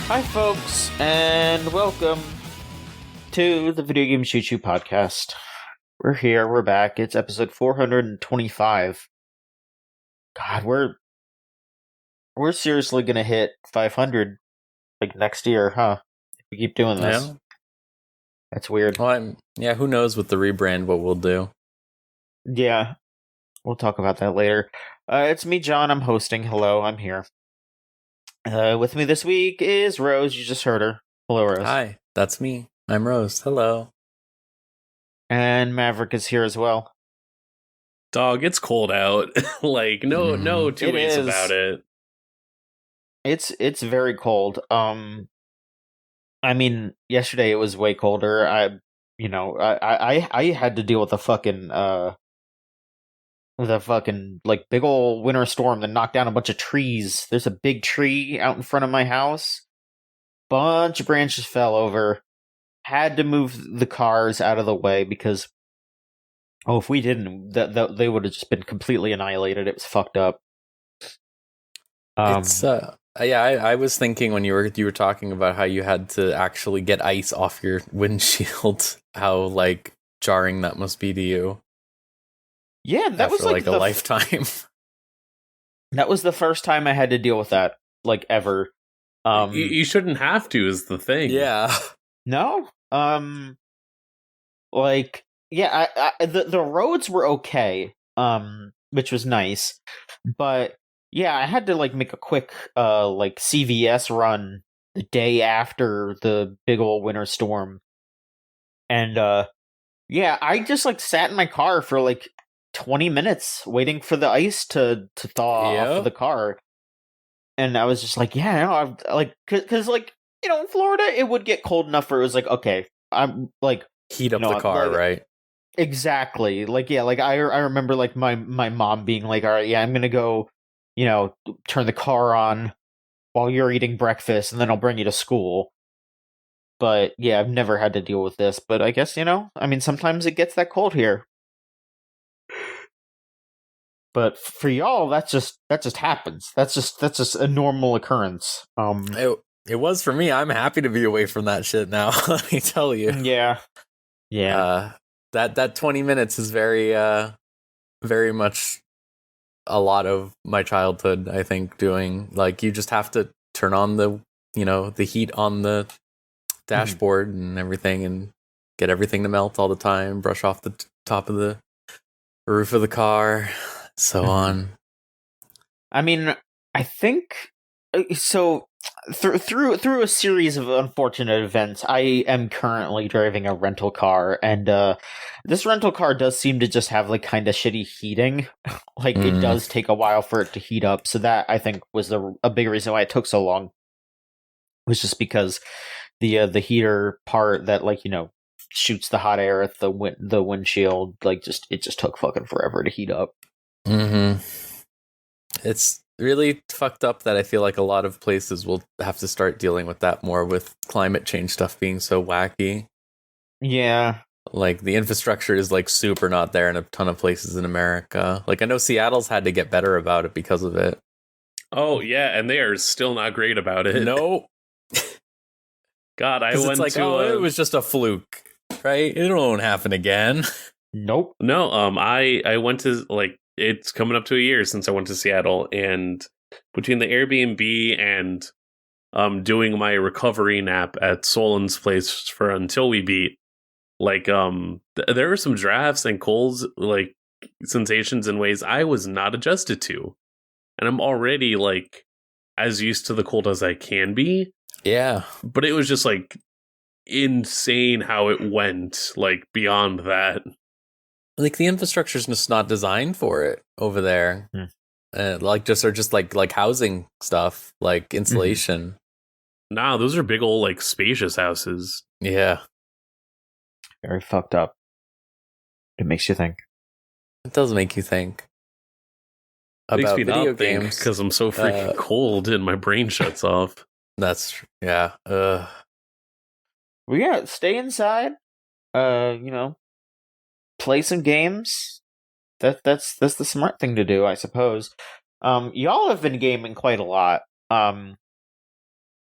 Hi, folks, and welcome to the Video Game Choo Choo podcast. We're here, we're back. It's episode 425. God, we're seriously gonna hit 500 like next year, huh? If we keep doing this. Yeah. That's weird. Well, who knows with the rebrand what we'll do. Yeah, we'll talk about that later. It's me, John. I'm hosting. Hello, I'm here. With me this week is Rose. You just heard her. Hello, Rose. Hi, that's me. I'm Rose. Hello. And Maverick is here as well. Dog, it's cold out. No two ways is. about it. It's very cold. I mean, yesterday it was way colder. I had to deal with the fucking like big old winter storm that knocked down a bunch of trees. There's a big tree out in front of my house. Bunch of branches fell over. Had to move the cars out of the way because if we didn't, they would have just been completely annihilated. It was fucked up. I was thinking when you were talking about how you had to actually get ice off your windshield, how like jarring that must be to you. Yeah, that was like a lifetime. That was the first time I had to deal with that, like, ever. You shouldn't have to, is the thing. Yeah. No. Like, yeah, the roads were okay, which was nice, but yeah, I had to like make a quick like CVS run the day after the big old winter storm, and yeah, I just like sat in my car for like 20 minutes waiting for the ice to thaw off of the car, and I was just like, yeah, no, I'm like, because like, you know, in Florida it would get cold enough where it was like, okay, I'm like, heat up the car, like, right? Exactly. Like, yeah, like I remember like my mom being like, all right, yeah, I'm gonna go, you know, turn the car on while you're eating breakfast, and then I'll bring you to school. But yeah, I've never had to deal with this. But I guess, you know, I mean, sometimes it gets that cold here. But for y'all, that just happens. That's just a normal occurrence. It was for me. I'm happy to be away from that shit now. Let me tell you. Yeah. That 20 minutes is very much a lot of my childhood, I think, doing like you just have to turn on the heat on the dashboard and everything and get everything to melt all the time, brush off the top of the roof of the car, so on. I mean, I think so. Through a series of unfortunate events, I am currently driving a rental car, and this rental car does seem to just have like kind of shitty heating. Like it does take a while for it to heat up, so that I think was a big reason why it took so long. Was just because the heater part that, like, you know, shoots the hot air at the windshield, like it just took fucking forever to heat up. It's really fucked up that I feel like a lot of places will have to start dealing with that more with climate change stuff being so wacky. Yeah. Like the infrastructure is like super not there in a ton of places in America. Like I know Seattle's had to get better about it because of it. Oh yeah, and they are still not great about it. Nope. God, I went like, to it was just a fluke, right? It won't happen again. Nope. No, I went to, like, it's coming up to a year since I went to Seattle, and between the Airbnb and doing my recovery nap at Solon's place for Until We Beat, like there were some drafts and colds, like sensations in ways I was not adjusted to, and I'm already like as used to the cold as I can be. Yeah, but it was just like insane how it went, like beyond that. Like the infrastructure's just not designed for it over there. Like just like housing stuff, like insulation. Nah, those are big old like spacious houses. Yeah, very fucked up. It makes you think. It does make you think about video games because I'm so freaking cold and my brain shuts off. That's yeah. Well, yeah, stay inside. You know, play some games. That's the smart thing to do, I suppose. Y'all have been gaming quite a lot.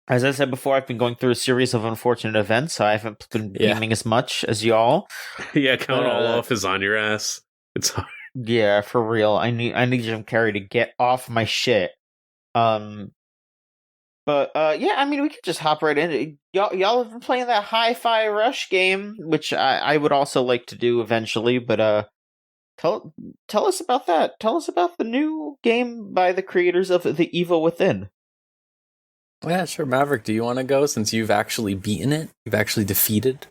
As I said before, I've been going through a series of unfortunate events, so I haven't been gaming as much as y'all. Yeah, count all off is on your ass. It's hard. Yeah, for real. I need Jim Carrey to get off my shit. But yeah, I mean, we could just hop right in. Y'all have been playing that Hi-Fi Rush game, which I would also like to do eventually. But tell us about that. Tell us about the new game by the creators of The Evil Within. Well, yeah, sure. Maverick, do you want to go since you've actually beaten it? You've actually defeated.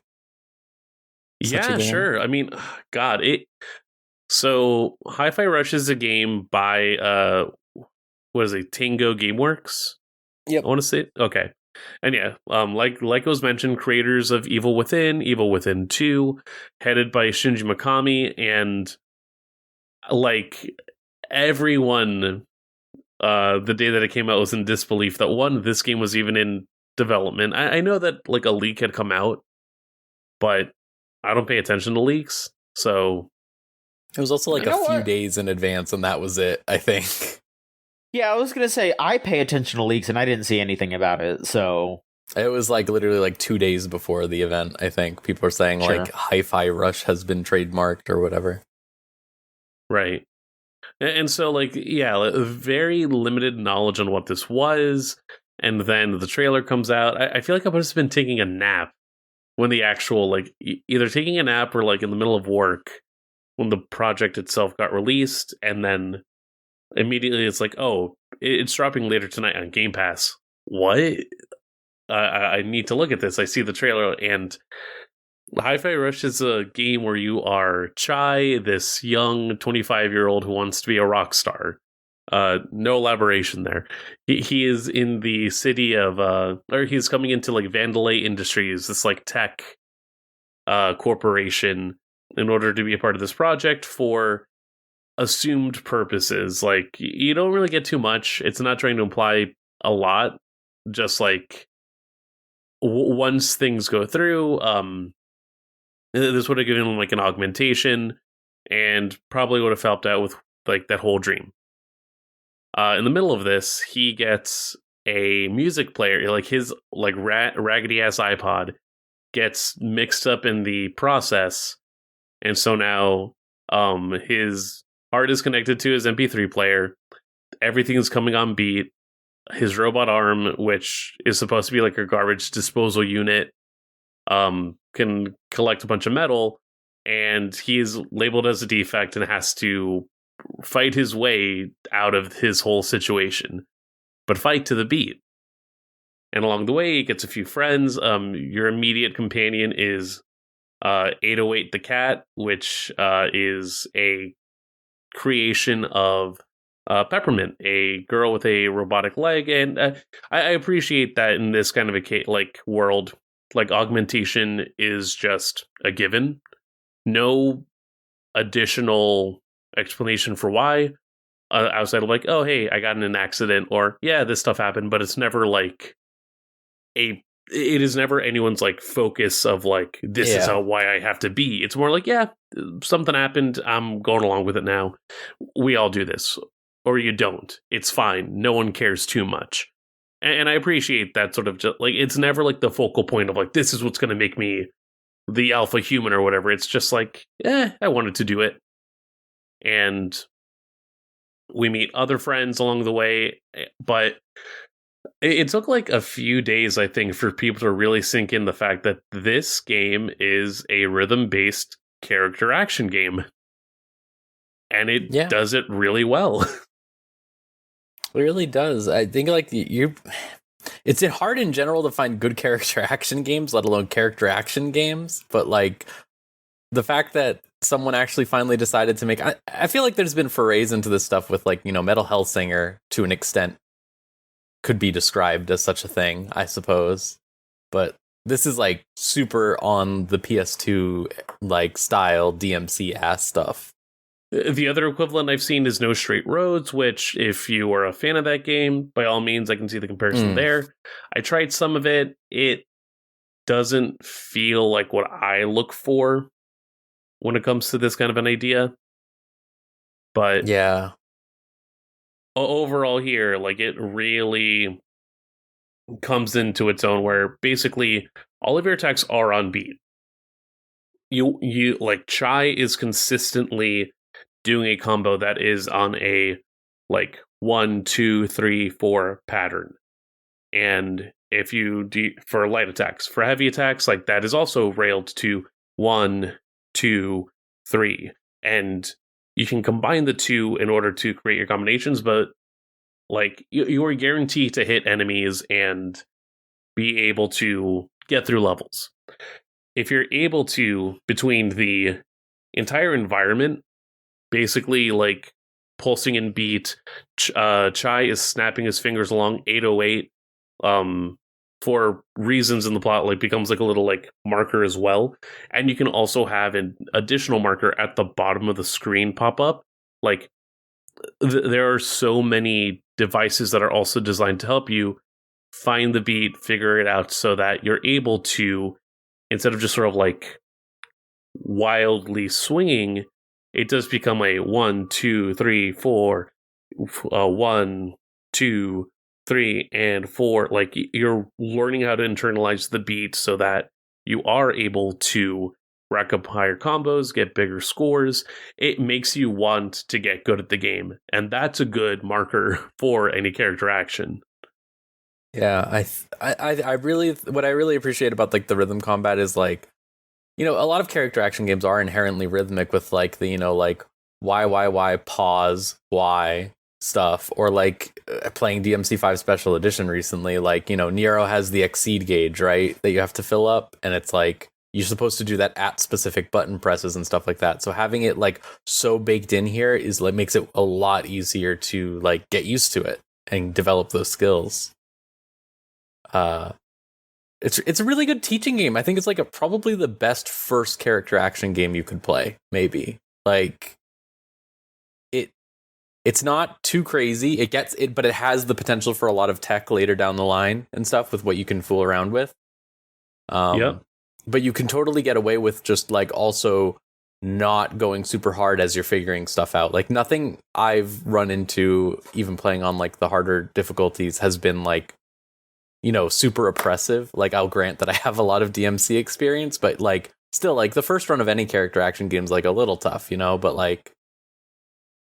Yeah, sure. I mean, God, So Hi-Fi Rush is a game by what is it, Tango Gameworks? Yep. I want to say okay. And yeah, like it was mentioned, creators of Evil Within, Evil Within 2, headed by Shinji Mikami, and like everyone the day that it came out was in disbelief that this game was even in development. I know that like a leak had come out, but I don't pay attention to leaks, so it was also like a few days in advance, and that was it, I think. Yeah, I was gonna say I pay attention to leaks, and I didn't see anything about it. So it was like literally like 2 days before the event. I think people are saying like Hi-Fi Rush has been trademarked or whatever. Right, and so like yeah, very limited knowledge on what this was, and then the trailer comes out. I feel like I must have been taking a nap when the actual like either taking a nap or like in the middle of work when the project itself got released, and then immediately it's like, oh, it's dropping later tonight on Game Pass. What? I need to look at this. I see the trailer, and Hi-Fi Rush is a game where you are Chai, this young 25-year-old who wants to be a rock star. No elaboration there. He is in the city of, or he's coming into like Vandalay Industries, this like tech corporation, in order to be a part of this project for assumed purposes. Like, you don't really get too much. It's not trying to imply a lot. Just like once things go through, this would have given him like an augmentation, and probably would have helped out with like that whole dream. In the middle of this, he gets a music player, like his like raggedy ass iPod gets mixed up in the process, and so now his heart is connected to his MP3 player. Everything's coming on beat. His robot arm, which is supposed to be like a garbage disposal unit, can collect a bunch of metal, and he's labeled as a defect and has to fight his way out of his whole situation, but fight to the beat. And along the way, he gets a few friends. Your immediate companion is 808 the cat, which is a creation of Peppermint, a girl with a robotic leg. And I appreciate that in this kind of a like world, like augmentation is just a given. No additional explanation for why, outside of like, oh, hey, I got in an accident, or yeah, this stuff happened, but it's never like it is never anyone's like focus of like, this is why I have to be. It's more like, yeah, something happened, I'm going along with it now. We all do this, or you don't. It's fine. No one cares too much. And I appreciate that sort of just like, it's never like the focal point of like, this is what's going to make me the alpha human or whatever. It's just like, I wanted to do it. And we meet other friends along the way, but it took like a few days, I think, for people to really sink in the fact that this game is a rhythm-based character action game. And it does it really well. It really does. I think like it's hard in general to find good character action games, let alone character action games. But like the fact that someone actually finally decided to make, I feel like there's been forays into this stuff with like, Metal Hellsinger to an extent could be described as such a thing, I suppose. But this is like super on the PS2 like style DMC ass stuff. The other equivalent I've seen is No Straight Roads, which if you are a fan of that game, by all means, I can see the comparison there. I tried some of it. It doesn't feel like what I look for when it comes to this kind of an idea. But yeah, overall here, like it really comes into its own, where basically all of your attacks are on beat. You like Chai is consistently doing a combo that is on a like 1, 2, 3, 4 pattern. And if you for light attacks, for heavy attacks, like that is also railed to 1, 2, 3. And you can combine the two in order to create your combinations, but like you are guaranteed to hit enemies and be able to get through levels. If you're able to, between the entire environment, basically like pulsing in beat, Chai is snapping his fingers along 808 for reasons in the plot, like becomes like a little like marker as well. And you can also have an additional marker at the bottom of the screen pop up. Like there are so many devices that are also designed to help you find the beat, figure it out, so that you're able to, instead of just sort of like wildly swinging, it does become a 1, 2, 3, 4, 1, 2, 3, and 4. Like you're learning how to internalize the beat so that you are able to rack up higher combos, get bigger scores. It makes you want to get good at the game, and that's a good marker for any character action. Yeah, I really, what I really appreciate about like the rhythm combat is like, you know, a lot of character action games are inherently rhythmic with like the, you know, like why pause why stuff, or like playing DMC5 Special Edition recently, like, you know, Nero has the exceed gauge, right, that you have to fill up, and it's like you're supposed to do that at specific button presses and stuff like that. So having it like so baked in here is like makes it a lot easier to like get used to it and develop those skills. It's a really good teaching game. I think it's like probably the best first character action game you could play, maybe. Like it's not too crazy. It gets it, but it has the potential for a lot of tech later down the line and stuff with what you can fool around with. Yep. But you can totally get away with just like also not going super hard as you're figuring stuff out. Like nothing I've run into, even playing on like the harder difficulties, has been like, you know, super oppressive. Like I'll grant that I have a lot of DMC experience, but like still, like the first run of any character action game is like a little tough, you know, but like,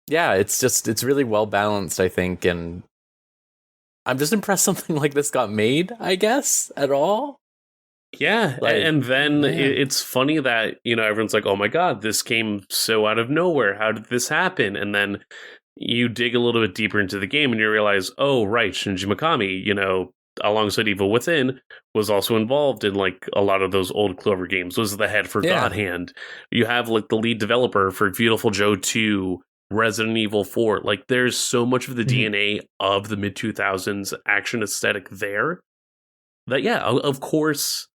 yeah, it's really well balanced, I think. And I'm just impressed something like this got made, I guess, at all. Yeah, like, and then it's funny that, you know, everyone's like, oh my god, this came so out of nowhere. How did this happen? And then you dig a little bit deeper into the game and you realize, oh, right, Shinji Mikami, you know, alongside Evil Within, was also involved in like a lot of those old Clover games, was the head for God Hand. You have like the lead developer for Beautiful Joe 2, Resident Evil 4. Like there's so much of the DNA of the mid 2000s action aesthetic there that, yeah, of course,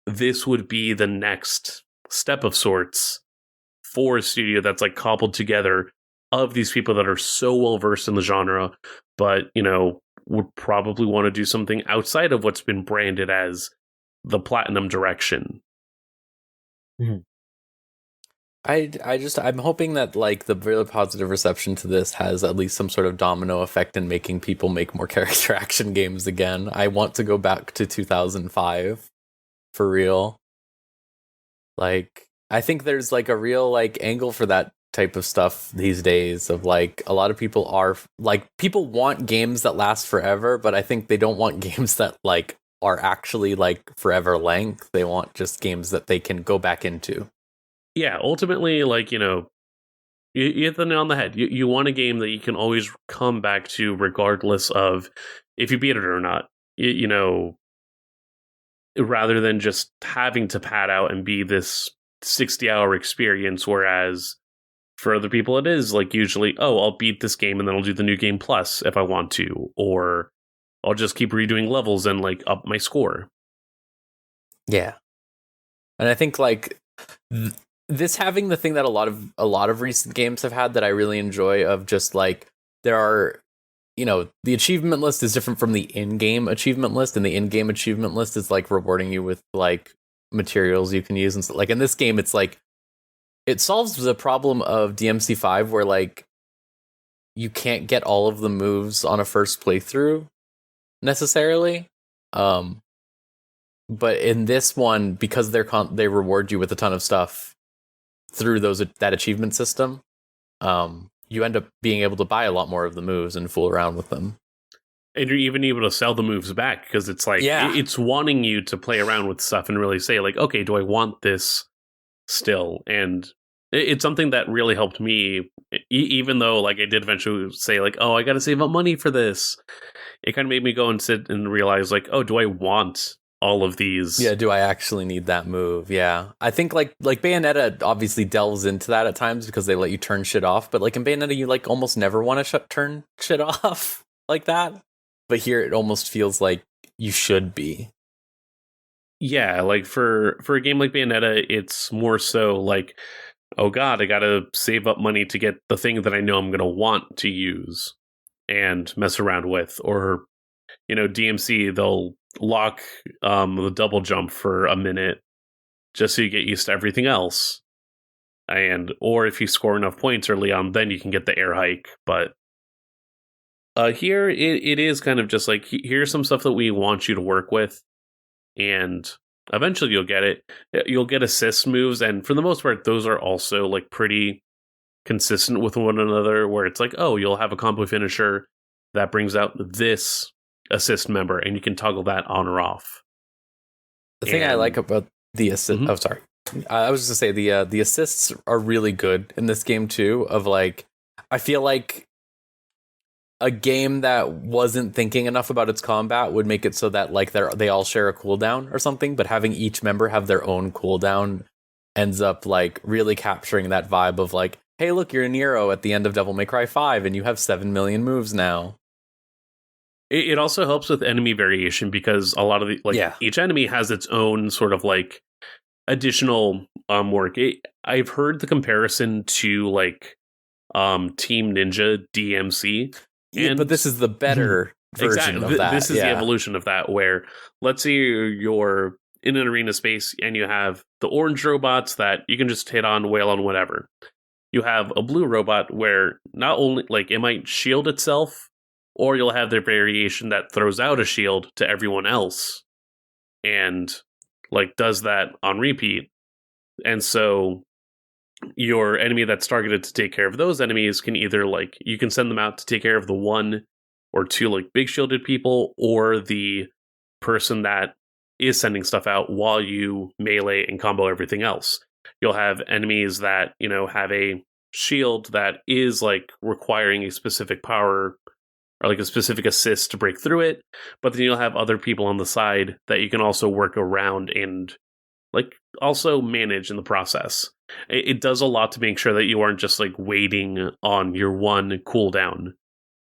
this would be the next step of sorts for a studio that's like cobbled together of these people that are so well versed in the genre, but, you know, would probably want to do something outside of what's been branded as the platinum direction. Mm-hmm. I'm hoping that like the really positive reception to this has at least some sort of domino effect in making people make more character action games again. I want to go back to 2005 for real. Like I think there's like a real like angle for that type of stuff these days, of like a lot of people are like, people want games that last forever, but I think they don't want games that like are actually like forever length. They want just games that they can go back into. Yeah, ultimately, like, you know, you hit the nail on the head. You want a game that you can always come back to regardless of if you beat it or not. You know, rather than just having to pad out and be this 60-hour experience, whereas for other people it is like usually, oh, I'll beat this game and then I'll do the new game plus if I want to, or I'll just keep redoing levels and like up my score. Yeah. And I think like this having the thing that a lot of recent games have had that I really enjoy, of just like there are, you know, the achievement list is different from the in-game achievement list, and the in-game achievement list is like rewarding you with like materials you can use and like in this game it's like it solves the problem of DMC5 where like you can't get all of the moves on a first playthrough necessarily. But in this one, because they reward you with a ton of stuff through that achievement system, you end up being able to buy a lot more of the moves and fool around with them. And you're even able to sell the moves back, because it's like, it's wanting you to play around with stuff and really say, like, okay, do I want this still? And it's something that really helped me, even though, like, I did eventually say, like, oh, I got to save up money for this. It kind of made me go and sit and realize, like, oh, do I want all of these? Yeah, do I actually need that move? Yeah. I think, like Bayonetta obviously delves into that at times because they let you turn shit off. But, like, in Bayonetta, you, like, almost never want to turn shit off like that. But here it almost feels like you should be. Yeah, like for a game like Bayonetta, it's more so like, oh god, I gotta save up money to get the thing that I know I'm gonna want to use and mess around with. Or, DMC, they'll lock the double jump for a minute just so you get used to everything else. Or if you score enough points early on, then you can get the air hike. But here, it is kind of just like, here's some stuff that we want you to work with, and eventually you'll get it. You'll get assist moves, and for the most part, those are also, like, pretty consistent with one another, where it's like, oh, you'll have a combo finisher that brings out this assist member, and you can toggle that on or off. The thing I like about the assist... Mm-hmm. Oh, sorry. I was just going to say, the assists are really good in this game, too, of, like, I feel like a game that wasn't thinking enough about its combat would make it so that, like, they all share a cooldown or something, but having each member have their own cooldown ends up, like, really capturing that vibe of, like, hey, look, you're Nero at the end of Devil May Cry 5 and you have 7 million moves now. It also helps with enemy variation, because a lot of each enemy has its own sort of, like, additional work. I've heard the comparison to, like, Team Ninja DMC. Yeah, but this is the better version of that. This is the evolution of that, where, let's say you're in an arena space and you have the orange robots that you can just hit on, wail on, whatever. You have a blue robot where not only, like, it might shield itself, or you'll have their variation that throws out a shield to everyone else and, like, does that on repeat. And so your enemy that's targeted to take care of those enemies can either, like, you can send them out to take care of the one or two, like, big shielded people, or the person that is sending stuff out while you melee and combo everything else. You'll have enemies that, have a shield that is, like, requiring a specific power or, like, a specific assist to break through it, but then you'll have other people on the side that you can also work around and, like, also manage in the process. It does a lot to make sure that you aren't just, like, waiting on your one cooldown,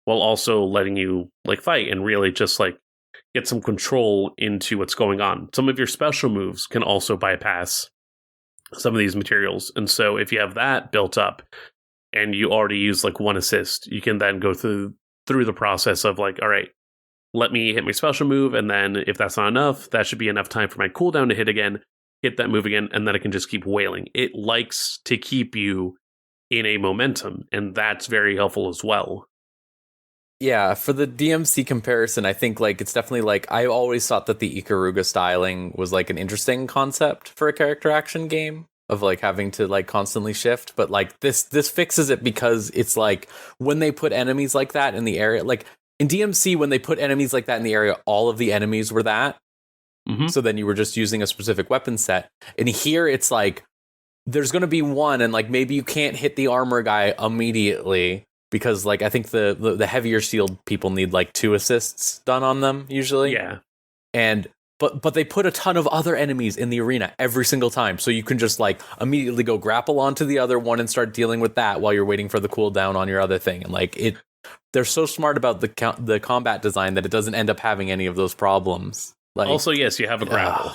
while also letting you, like, fight and really just, like, get some control into what's going on. Some of your special moves can also bypass some of these materials. And so if you have that built up and you already use, like, one assist, you can then go through the process of, like, all right, let me hit my special move, and then if that's not enough, that should be enough time for my cooldown to hit again, hit that move again, and then I can just keep wailing. It likes to keep you in a momentum, and that's very helpful as well. Yeah, for the DMC comparison, I think, like, it's definitely, like, I always thought that the Ikaruga styling was, like, an interesting concept for a character action game, of, like, having to, like, constantly shift, but, like, this fixes it, because it's, like, when they put enemies like that in the area, like, in DMC, when they put enemies like that in the area, all of the enemies were that. Mm-hmm. So then you were just using a specific weapon set. And here it's like, there's going to be one, and, like, maybe you can't hit the armor guy immediately because, like, I think the heavier shield people need, like, 2 assists done on them usually. Yeah. And but they put a ton of other enemies in the arena every single time, so you can just, like, immediately go grapple onto the other one and start dealing with that while you're waiting for the cooldown on your other thing. And, like, they're so smart about the combat design that it doesn't end up having any of those problems. Like, also, yes, you have a grapple.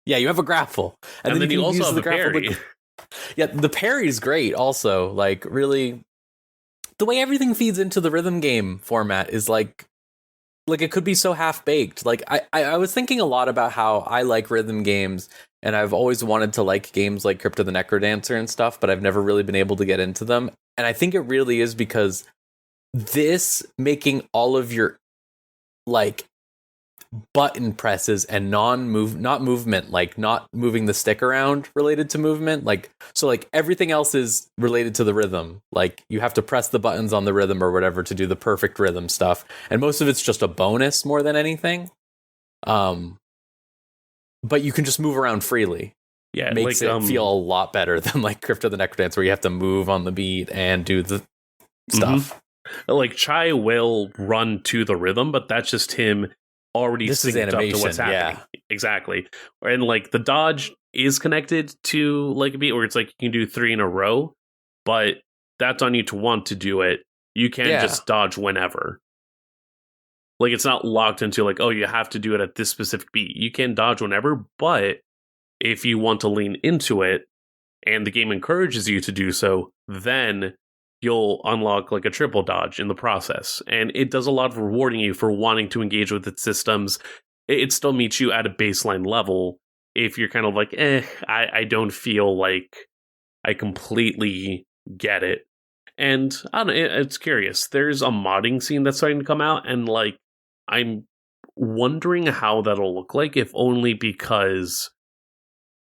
Yeah, you have a grapple. And then you also have a parry. Yeah, the parry's great also. Like, really, the way everything feeds into the rhythm game format is, like it could be so half-baked. Like, I was thinking a lot about how I like rhythm games, and I've always wanted to like games like Crypt of the Necrodancer and stuff, but I've never really been able to get into them. And I think it really is because this making all of your, like, button presses and not movement, like not moving the stick around related to movement. Like, so like everything else is related to the rhythm. Like you have to press the buttons on the rhythm or whatever to do the perfect rhythm stuff. And most of it's just a bonus more than anything. But you can just move around freely. Yeah, Makes it feel a lot better than like Crypt of the Necrodance, where you have to move on the beat and do the stuff. Like Chai will run to the rhythm, but that's just him already synced up to what's happening. Yeah. Exactly. And like the dodge is connected to like a beat where it's like you can do 3 in a row, but that's on you to want to do it. You can't just dodge whenever. Like it's not locked into like, oh, you have to do it at this specific beat. You can dodge whenever, but if you want to lean into it and the game encourages you to do so, then you'll unlock like a triple dodge in the process. And it does a lot of rewarding you for wanting to engage with its systems. It still meets you at a baseline level if you're kind of like, I don't feel like I completely get it. And I don't know, it's curious. There's a modding scene that's starting to come out, and like I'm wondering how that'll look like, if only because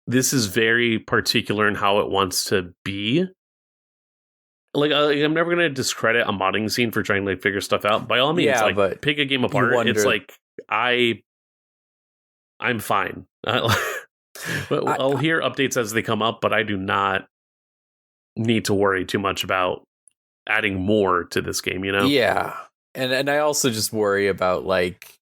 this is very particular in how it wants to be. Like, I'm never going to discredit a modding scene for trying to like figure stuff out. By all means, like pick a game apart. It's like I'm fine. But I'll hear updates as they come up, but I do not need to worry too much about adding more to this game, you know? Yeah. And I also just worry about like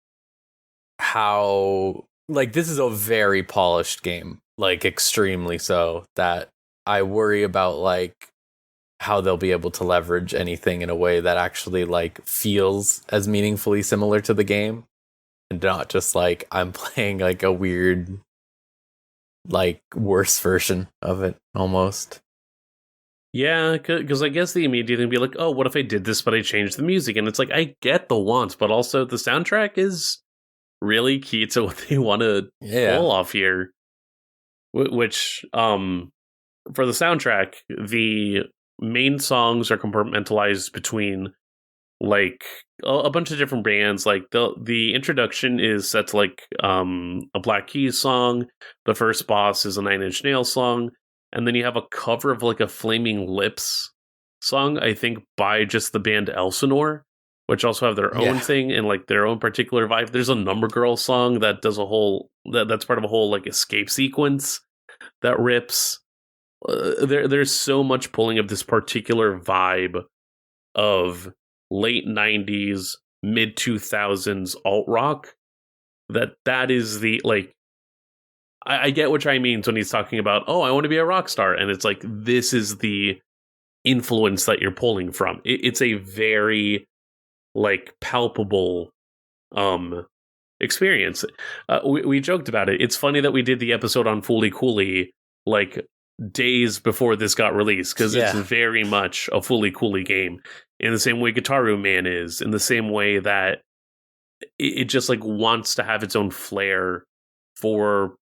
how like this is a very polished game, like extremely so, that I worry about like how they'll be able to leverage anything in a way that actually like feels as meaningfully similar to the game, and not just like I'm playing like a weird like worse version of it almost. Yeah, because I guess the immediate thing would be like, oh, what if I did this but I changed the music? And it's like, I get the wants, but also the soundtrack is really key to what they want to pull off here. Which, for the soundtrack, the main songs are compartmentalized between like a bunch of different bands. Like the introduction is set to like a Black Keys song. The first boss is a 9 Inch Nails song. And then you have a cover of like a Flaming Lips song, I think, by just the band Elsinore, which also have their own thing and like their own particular vibe. There's a Number Girl song that does a whole that's part of a whole like escape sequence that rips. There's so much pulling of this particular vibe of late 90s, mid 2000s alt rock. That is the like. I get what Chai means when he's talking about, oh, I want to be a rock star. And it's like, this is the influence that you're pulling from. It's a very, like, palpable experience. We joked about it. It's funny that we did the episode on Fooly Cooly, like, days before this got released, because it's very much a Fooly Cooly game. In the same way Guitaru Man is, in the same way that it just, like, wants to have its own flair for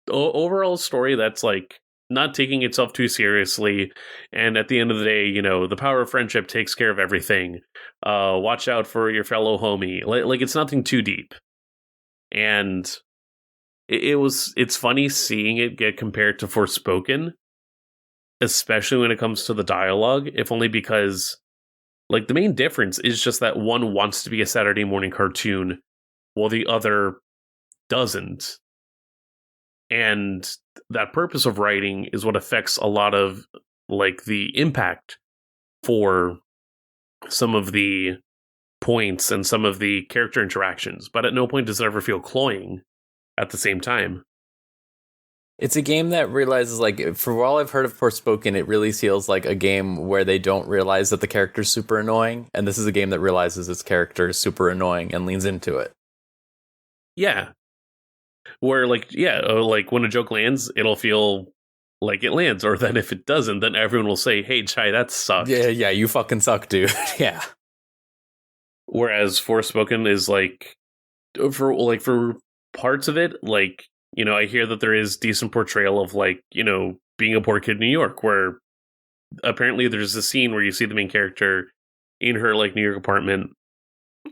overall story that's like not taking itself too seriously, and at the end of the day, you know, the power of friendship takes care of everything. Watch out for your fellow homie. Like it's nothing too deep, and it's funny seeing it get compared to Forspoken, especially when it comes to the dialogue, if only because like the main difference is just that one wants to be a Saturday morning cartoon while the other doesn't. And that purpose of writing is what affects a lot of like the impact for some of the points and some of the character interactions. But at no point does it ever feel cloying at the same time. It's a game that realizes, like, for all I've heard of Forspoken, it really feels like a game where they don't realize that the character's super annoying. And this is a game that realizes its character is super annoying and leans into it. Yeah. Where, like, like when a joke lands, it'll feel like it lands. Or then if it doesn't, then everyone will say, hey, Chai, that sucked. Yeah, you fucking suck, dude. Yeah. Whereas Forspoken is, like, for parts of it, like, you know, I hear that there is decent portrayal of, like, you know, being a poor kid in New York, where apparently there's a scene where you see the main character in her, like, New York apartment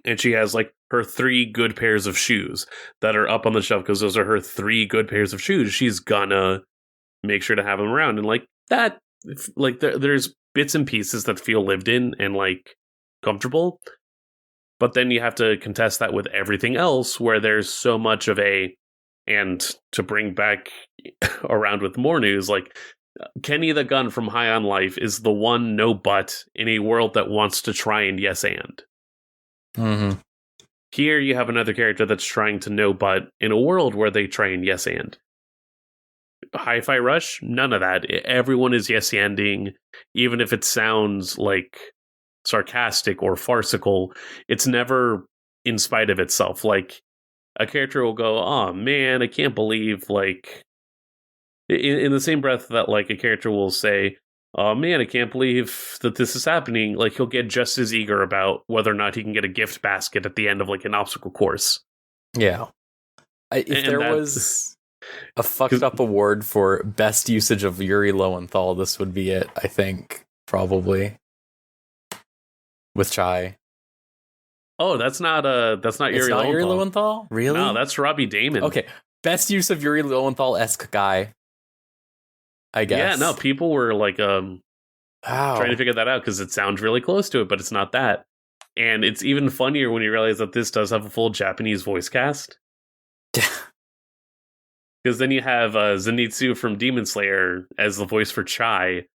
and she has like her 3 good pairs of shoes that are up on the shelf because those are her 3 good pairs of shoes. She's gonna make sure to have them around, and like that, like there's bits and pieces that feel lived in and like comfortable, but then you have to contest that with everything else where there's so much of a, and to bring back around with more news, like Kenny the Gun from High on Life is the one no but in a world that wants to try and yes and. Mm-hmm. Here you have another character that's trying to no but in a world where they try and yes and. Hi-Fi Rush, none of that. Everyone is yes-anding, even if it sounds like sarcastic or farcical. It's never in spite of itself. Like, a character will go, "Oh man, I can't believe," like, in the same breath that like a character will say, "Oh man, I can't believe that this is happening," like he'll get just as eager about whether or not he can get a gift basket at the end of like an obstacle course. Yeah. If there was a fucked up award for best usage of Yuri Lowenthal, this would be it, I think, probably. With Chai. Oh, that's not Yuri Lowenthal. Yuri Lowenthal? Really? No, that's Robbie Damon. Okay. Best use of Yuri Lowenthal-esque guy, I guess. Yeah, no, people were like trying to figure that out because it sounds really close to it, but it's not that. And it's even funnier when you realize that this does have a full Japanese voice cast. Because then you have Zenitsu from Demon Slayer as the voice for Chai.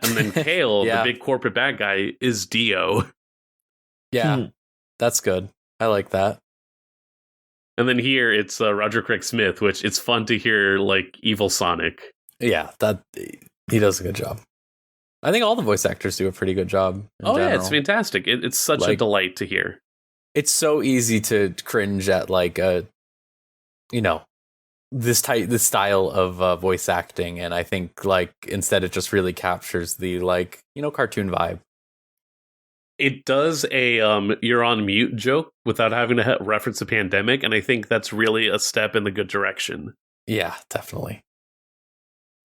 And then Kale, the big corporate bad guy, is Dio. Yeah, that's good. I like that. And then here it's Roger Craig Smith, which it's fun to hear like evil Sonic. Yeah, that he does a good job. I think all the voice actors do a pretty good job. Yeah, it's fantastic. It's such a delight to hear. It's so easy to cringe at like this style of voice acting, and I think like instead it just really captures the like cartoon vibe. It does a you're on mute joke without having to reference a pandemic, and I think that's really a step in the good direction. Yeah, definitely.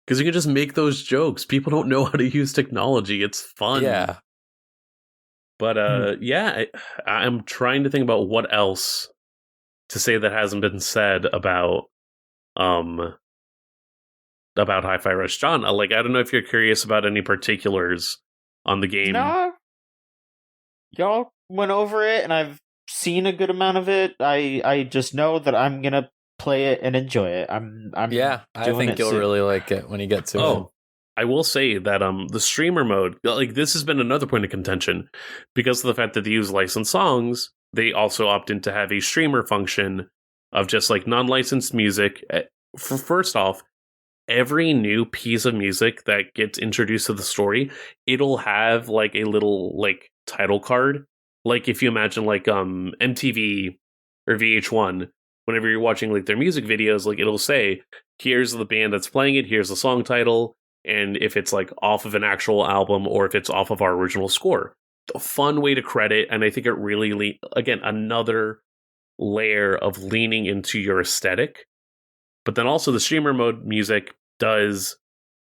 Because you can just make those jokes. People don't know how to use technology. It's fun. Yeah. But I'm trying to think about what else to say that hasn't been said about Hi-Fi Rush. John, like, I don't know if you're curious about any particulars on the game. No. Y'all went over it, and I've seen a good amount of it. I just know that I'm gonna play it and enjoy it. I think you'll really like it when you get to it. I will say that the streamer mode, like, this has been another point of contention because of the fact that they use licensed songs. They also opt in to have a streamer function of just like non-licensed music. First off, every new piece of music that gets introduced to the story, it'll have like a little like title card. Like if you imagine like MTV or VH1, whenever you're watching like their music videos, like it'll say, here's the band that's playing it, here's the song title, and if it's like off of an actual album or if it's off of our original score. A fun way to credit, and I think it really again, another layer of leaning into your aesthetic. But then also the streamer mode music does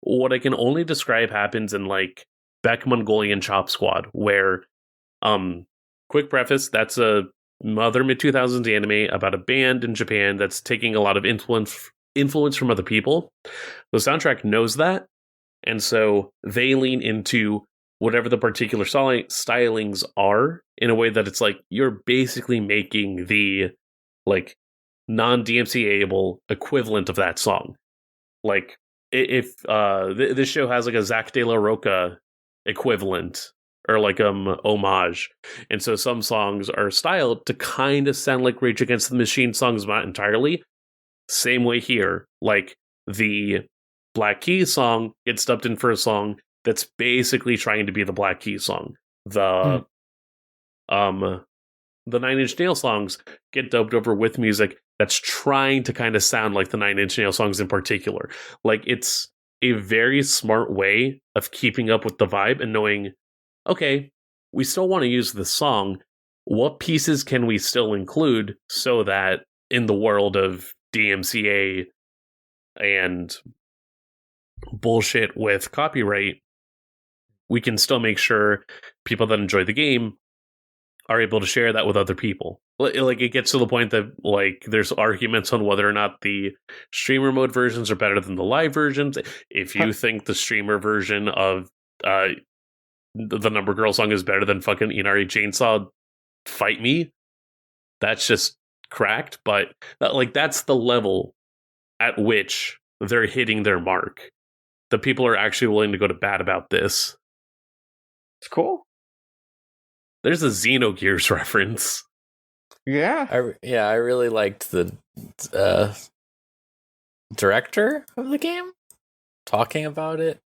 what I can only describe happens in like Beck Mongolian Chop Squad, where quick preface, that's a other mid-2000s anime about a band in Japan that's taking a lot of influence from other people. The soundtrack knows that, and so they lean into whatever the particular stylings are in a way that it's like you're basically making the like non-DMCA-able equivalent of that song. Like if this show has like a Zach De La Roca equivalent or like homage, and so some songs are styled to kind of sound like Rage Against the Machine songs, not entirely. Same way here, like the Black Keys song gets dubbed in for a song that's basically trying to be the Black Keys song. The 9 Inch Nails songs get dubbed over with music that's trying to kind of sound like the 9 Inch Nails songs in particular. Like it's a very smart way of keeping up with the vibe and knowing, okay, we still want to use this song. What pieces can we still include so that in the world of DMCA and bullshit with copyright, we can still make sure people that enjoy the game are able to share that with other people. Like, it gets to the point that, like, there's arguments on whether or not the streamer mode versions are better than the live versions. If you think the streamer version of the Number Girl song is better than fucking Inari Chainsaw, fight me. That's just cracked, but that's the level at which they're hitting their mark. The people are actually willing to go to bat about this. It's cool. There's a Xenogears reference. Yeah. I really liked the director of the game talking about it,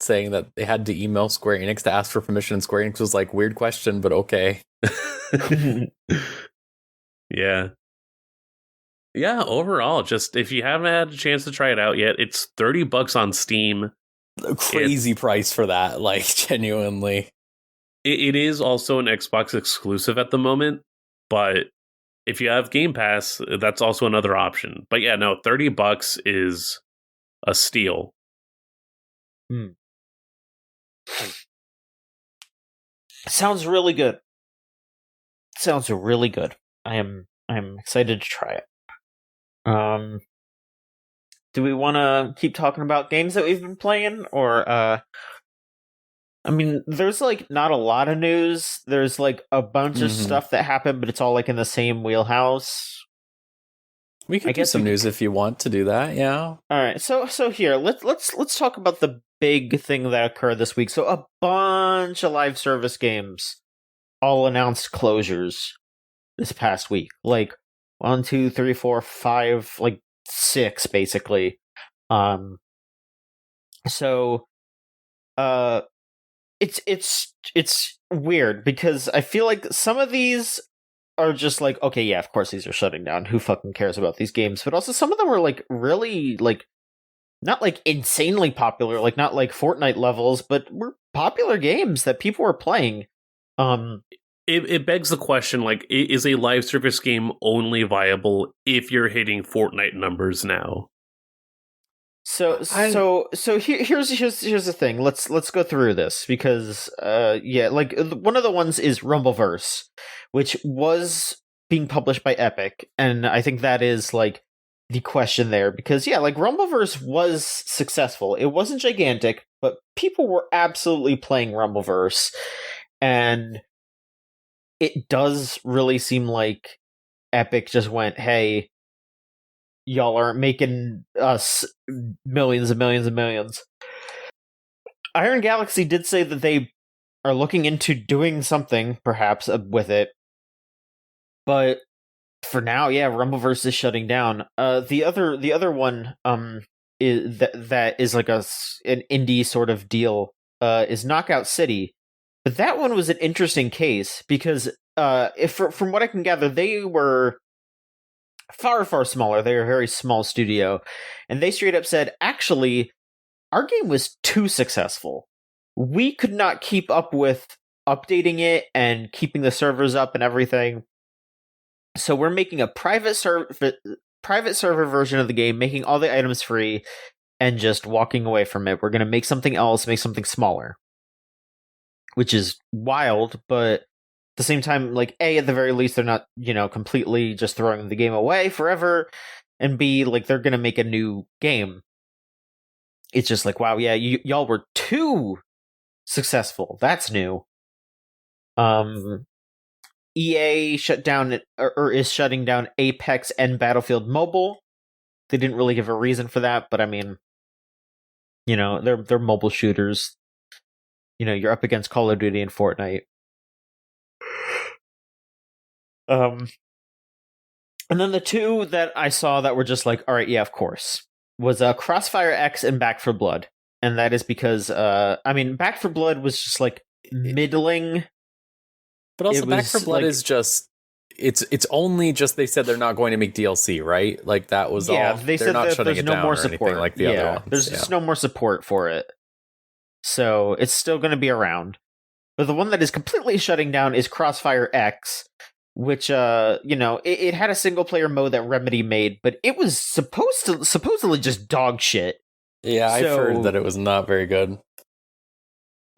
saying that they had to email Square Enix to ask for permission, and Square Enix was like, weird question, but okay. Yeah. Yeah, overall, just if you haven't had a chance to try it out yet, it's $30 on Steam. A crazy price for that, like, genuinely. It is also an Xbox exclusive at the moment, but if you have Game Pass, that's also another option. But yeah, no, $30 is a steal. Sounds really good. Sounds really good. I'm excited to try it. Do we want to keep talking about games that we've been playing, or I mean, there's like not a lot of news. There's like a bunch of stuff that happened, but it's all like in the same wheelhouse. We could get some news if you want to do that. Yeah. All right. So here, let's talk about the big thing that occurred this week. So a bunch of live service games all announced closures this past week. Like 1, 2, 3, 4, 5, like 6 basically. So it's weird because I feel like some of these are just like, okay, yeah, of course these are shutting down. Who fucking cares about these games? But also some of them are like really like not like insanely popular, like not like Fortnite levels, but were popular games that people were playing. It begs the question, like, is a live service game only viable if you're hitting Fortnite numbers now? So here's the thing. Let's go through this because like one of the ones is Rumbleverse, which was being published by Epic, and I think that is like the question there because like Rumbleverse was successful. It wasn't gigantic, but people were absolutely playing Rumbleverse, and it does really seem like Epic just went, hey, y'all aren't making us millions and millions and millions. Iron Galaxy did say that they are looking into doing something, perhaps, with it. But for now, yeah, Rumbleverse is shutting down. The other one is that is like an indie sort of deal is Knockout City. But that one was an interesting case because from what I can gather, they were far, far smaller. They were a very small studio. And they straight up said, actually, our game was too successful. We could not keep up with updating it and keeping the servers up and everything. So we're making a private server version of the game, making all the items free, and just walking away from it. We're going to make something else, make something smaller. Which is wild, but at the same time, like, A, at the very least, they're not, completely just throwing the game away forever, and B, like, they're gonna make a new game. It's just like, wow, yeah, y'all were too successful. That's new. EA shut down, or is shutting down Apex and Battlefield Mobile. They didn't really give a reason for that, but I mean, they're mobile shooters. You're up against Call of Duty and Fortnite. And then the two that I saw that were just like, all right, yeah, of course, was Crossfire X and Back 4 Blood. And that is because, Back 4 Blood was just like middling. But also Back 4 Blood is just, it's only just, they said they're not going to make DLC, right? Like that was all. They said not that shutting there's it no down more or support. anything like the other ones. There's just no more support for it. So it's still going to be around. But the one that is completely shutting down is Crossfire X, which, it had a single player mode that Remedy made, but it was supposedly just dog shit. Yeah, I've heard that it was not very good.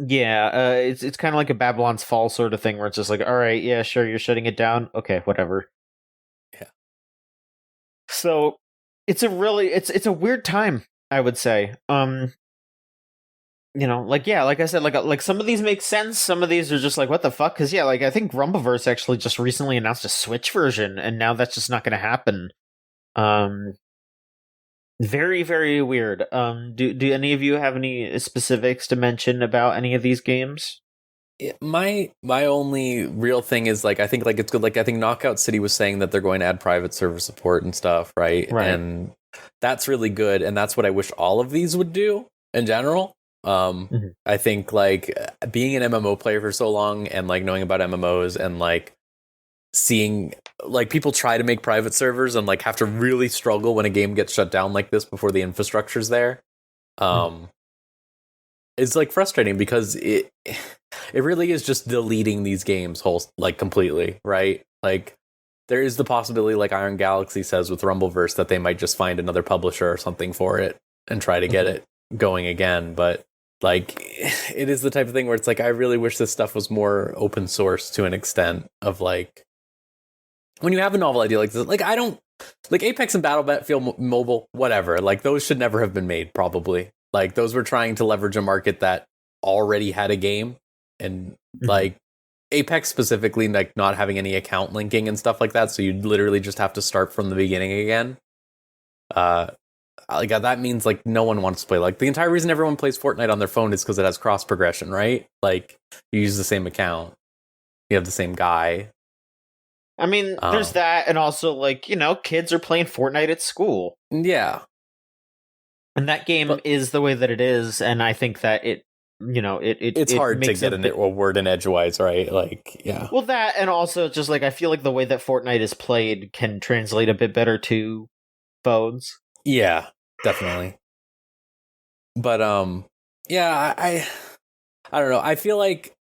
Yeah, it's kind of like a Babylon's Fall sort of thing, where it's just like, all right, yeah, sure, you're shutting it down. Okay, whatever. Yeah. So it's a weird time, I would say. Like I said, like some of these make sense. Some of these are just like, what the fuck? Because yeah, like I think Rumbleverse actually just recently announced a Switch version, and now that's just not going to happen. Very, very weird. Do any of you have any specifics to mention about any of these games? My only real thing is like I think like it's good. Like I think Knockout City was saying that they're going to add private server support and stuff, right? Right. And that's really good, and that's what I wish all of these would do in general. I think like being an MMO player for so long and like knowing about MMOs and like seeing like people try to make private servers and like have to really struggle when a game gets shut down like this before the infrastructure's there. It's like frustrating because it really is just deleting these games completely, right? Like there is the possibility, like Iron Galaxy says with Rumbleverse, that they might just find another publisher or something for it and try to get it going again, but like it is the type of thing where it's like I really wish this stuff was more open source to an extent of like when you have a novel idea like this, like I don't like Apex and Battlefield Mobile, whatever, like those should never have been made, probably. Like those were trying to leverage a market that already had a game, and like Apex specifically, like not having any account linking and stuff like that, so you'd literally just have to start from the beginning again. Like that means like no one wants to play. Like the entire reason everyone plays Fortnite on their phone is because it has cross progression, right? Like you use the same account, you have the same guy. I mean, there's that, and also like kids are playing Fortnite at school. Yeah, and that game is the way that it is, and I think that it's hard to get a word in edgewise, right? Like, yeah. Well, that, and also just like I feel like the way that Fortnite is played can translate a bit better to phones. Yeah, definitely. But yeah, I don't know. I feel like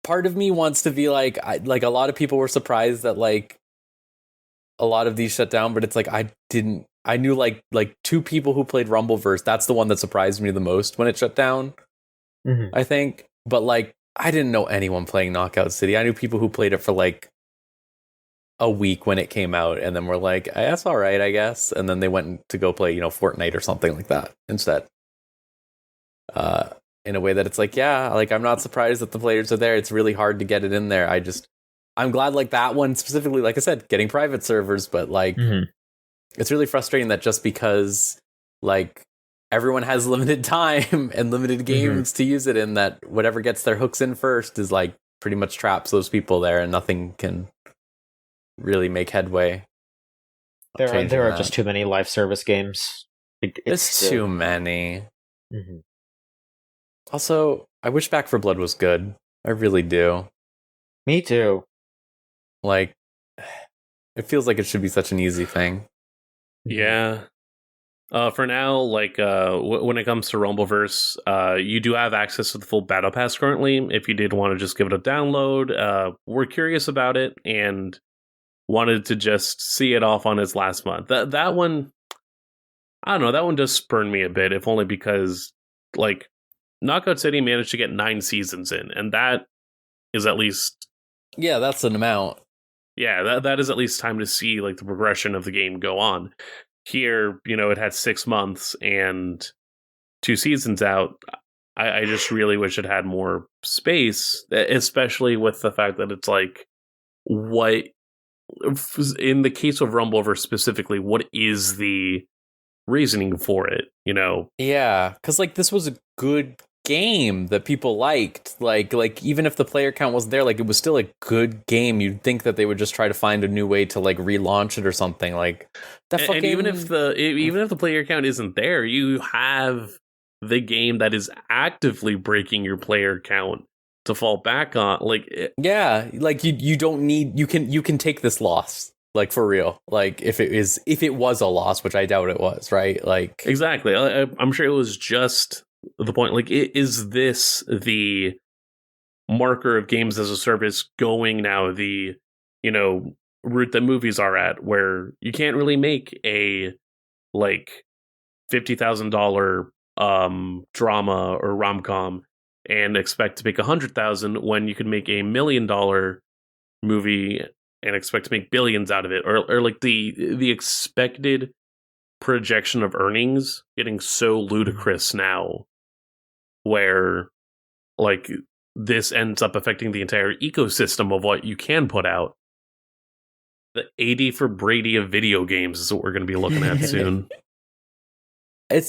part of me wants to be like a lot of people were surprised that like a lot of these shut down, but it's like I knew like two people who played Rumbleverse. That's the one that surprised me the most when it shut down. I think, but like I didn't know anyone playing Knockout City. I knew people who played it for like a week when it came out, and then we're like, that's all right, I guess. And then they went to go play, Fortnite or something like that instead. In a way that it's like, yeah, like I'm not surprised that the players are there. It's really hard to get it in there. I'm glad like that one specifically, like I said, getting private servers, but like it's really frustrating that just because like everyone has limited time and limited games to use it in, that whatever gets their hooks in first is like pretty much traps those people there, and nothing can really make headway. There are just too many live service games. It's too many. Also, I wish Back 4 Blood was good. I really do. Me too. Like, it feels like it should be such an easy thing. Yeah. For now, like when it comes to Rumbleverse, you do have access to the full Battle Pass currently. If you did want to just give it a download, we're curious about it and wanted to just see it off on its last month. That one, I don't know. That one does spurn me a bit, if only because like Knockout City managed to get 9 seasons in, and that is at least that's an amount. Yeah, that is at least time to see like the progression of the game go on. Here, it had 6 months and 2 seasons out. I just really wish it had more space, especially with the fact that it's like, what, in the case of Rumbleverse specifically, what is the reasoning for it, Yeah, because like this was a good game that people liked. Like even if the player count wasn't there, like it was still a good game. You'd think that they would just try to find a new way to like relaunch it or something. Like that fucking... And even if the player count isn't there, you have the game that is actively breaking your player count to fall back on. Like like you don't need, you can take this loss. Like for real, like if it was a loss, which I doubt it was, right? Like exactly. I'm sure it was just the point. Like, is this the marker of games as a service going now the route that movies are at, where you can't really make a like $50,000 drama or rom-com and expect to make 100,000 when you can make $1 million movie and expect to make billions out of it, or like the expected projection of earnings getting so ludicrous now, where like this ends up affecting the entire ecosystem of what you can put out. The 80 for Brady of video games is what we're going to be looking at soon. I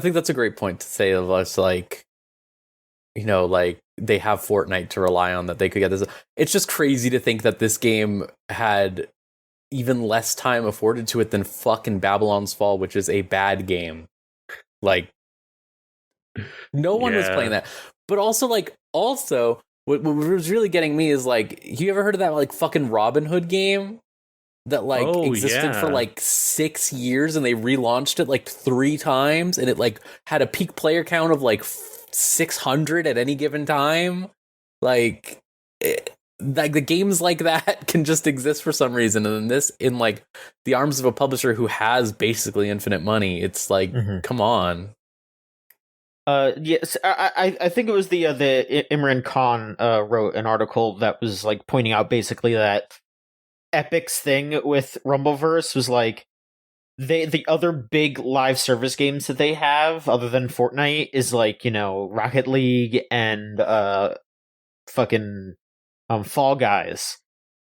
think that's a great point to say of us, like, you know, like they have Fortnite to rely on, that they could get this. It's just crazy to think that this game had even less time afforded to it than fucking Babylon's Fall, which is a bad game. Like, no one was playing that. But also, what was really getting me is, like, you ever heard of that, like, fucking Robin Hood game that, like, existed for, like, 6 years, and they relaunched it, like, 3 times, and it, like, had a peak player count of, like, 600 at any given time? Like, like, the games like that can just exist for some reason, and then this, in, like, the arms of a publisher who has basically infinite money, it's like, come on. Yes, I think it was the Imran Khan wrote an article that was like pointing out basically that Epic's thing with Rumbleverse was like the other big live service games that they have other than Fortnite is like, you know, Rocket League and fucking Fall Guys.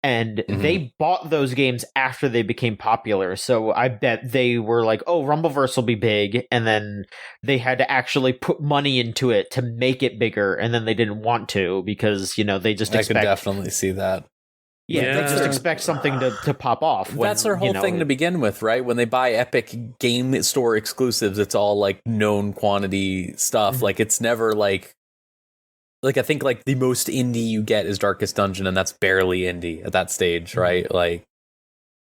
And they bought those games after they became popular, so I bet they were like, oh, Rumbleverse will be big, and then they had to actually put money into it to make it bigger, and then they didn't want to, because, you know, they just expect... I could definitely see that. Yeah, they just expect something to pop off. When, that's their whole thing to begin with, right? When they buy Epic Game Store exclusives, it's all, like, known quantity stuff. Like, it's never, like, I think, like, the most indie you get is Darkest Dungeon, and that's barely indie at that stage, right? Like,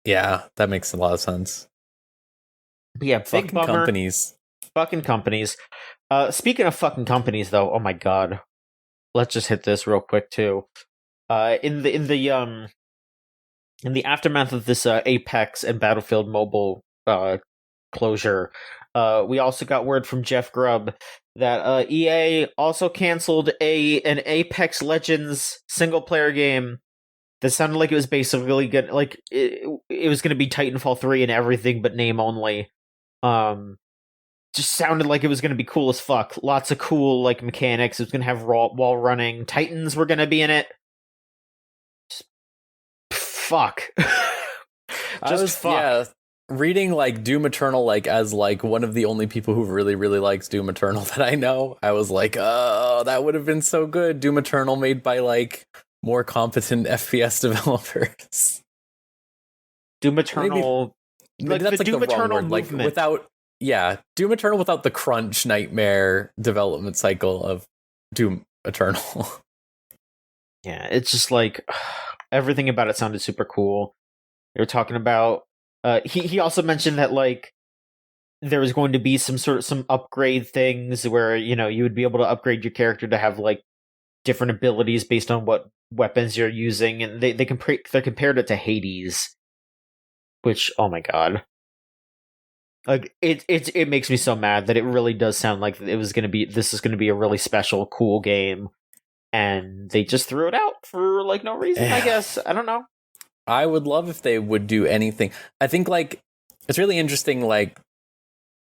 yeah, that makes a lot of sense. But yeah, big fucking bummer. Companies. Fucking companies. Speaking of fucking companies, though, oh my god, let's just hit this real quick too. In the aftermath of this Apex and Battlefield Mobile closure, we also got word from Jeff Grubb that EA also canceled an Apex Legends single player game that sounded like it was basically good, like it was going to be Titanfall 3 and everything but name only. Just sounded like it was going to be cool as fuck. Lots of cool like mechanics. It was going to have wall running. Titans were going to be in it. Fuck. Fuck. Yeah, reading like Doom Eternal, like as like one of the only people who really, really likes Doom Eternal that I know, I was like, oh, that would have been so good. Doom Eternal made by like more competent FPS developers. Doom Eternal, maybe that's the like Doom the wrong Eternal word. movement. Like without, yeah, Doom Eternal without the crunch nightmare development cycle of Doom Eternal. Yeah, it's just like everything about it sounded super cool. They were talking about. He also mentioned that like there was going to be some upgrade things where, you know, you would be able to upgrade your character to have like different abilities based on what weapons you're using, and they compared it to Hades, which, oh my god, like it makes me so mad that it really does sound like this is going to be a really special, cool game, and they just threw it out for like no reason. I guess, I don't know. I would love if they would do anything. I think like it's really interesting, like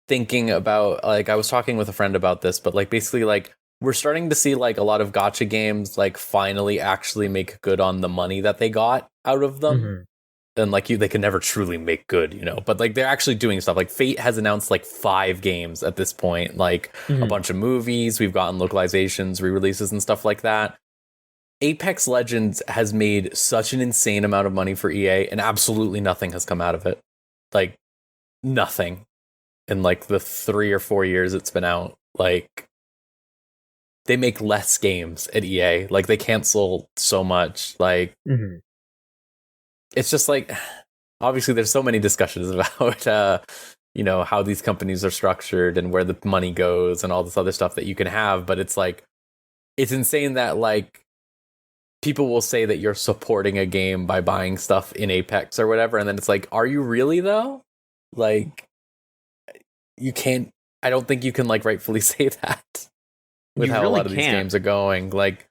thinking about, like I was talking with a friend about this, but like basically like we're starting to see like a lot of gacha games like finally actually make good on the money that they got out of them. Mm-hmm. And like they can never truly make good, you know, but like they're actually doing stuff. Like Fate has announced like 5 games at this point, like a bunch of movies. We've gotten localizations, re-releases and stuff like that. Apex Legends has made such an insane amount of money for EA, and absolutely nothing has come out of it. Like nothing in like the 3 or 4 years it's been out. Like they make less games at EA. Like they cancel so much. Like it's just like, obviously there's so many discussions about you know, how these companies are structured and where the money goes and all this other stuff that you can have, but it's like it's insane that like people will say that you're supporting a game by buying stuff in Apex or whatever, and then it's like, are you really though? Like you can't I don't think you can like rightfully say that with You how really a lot of these can't. games are going. Like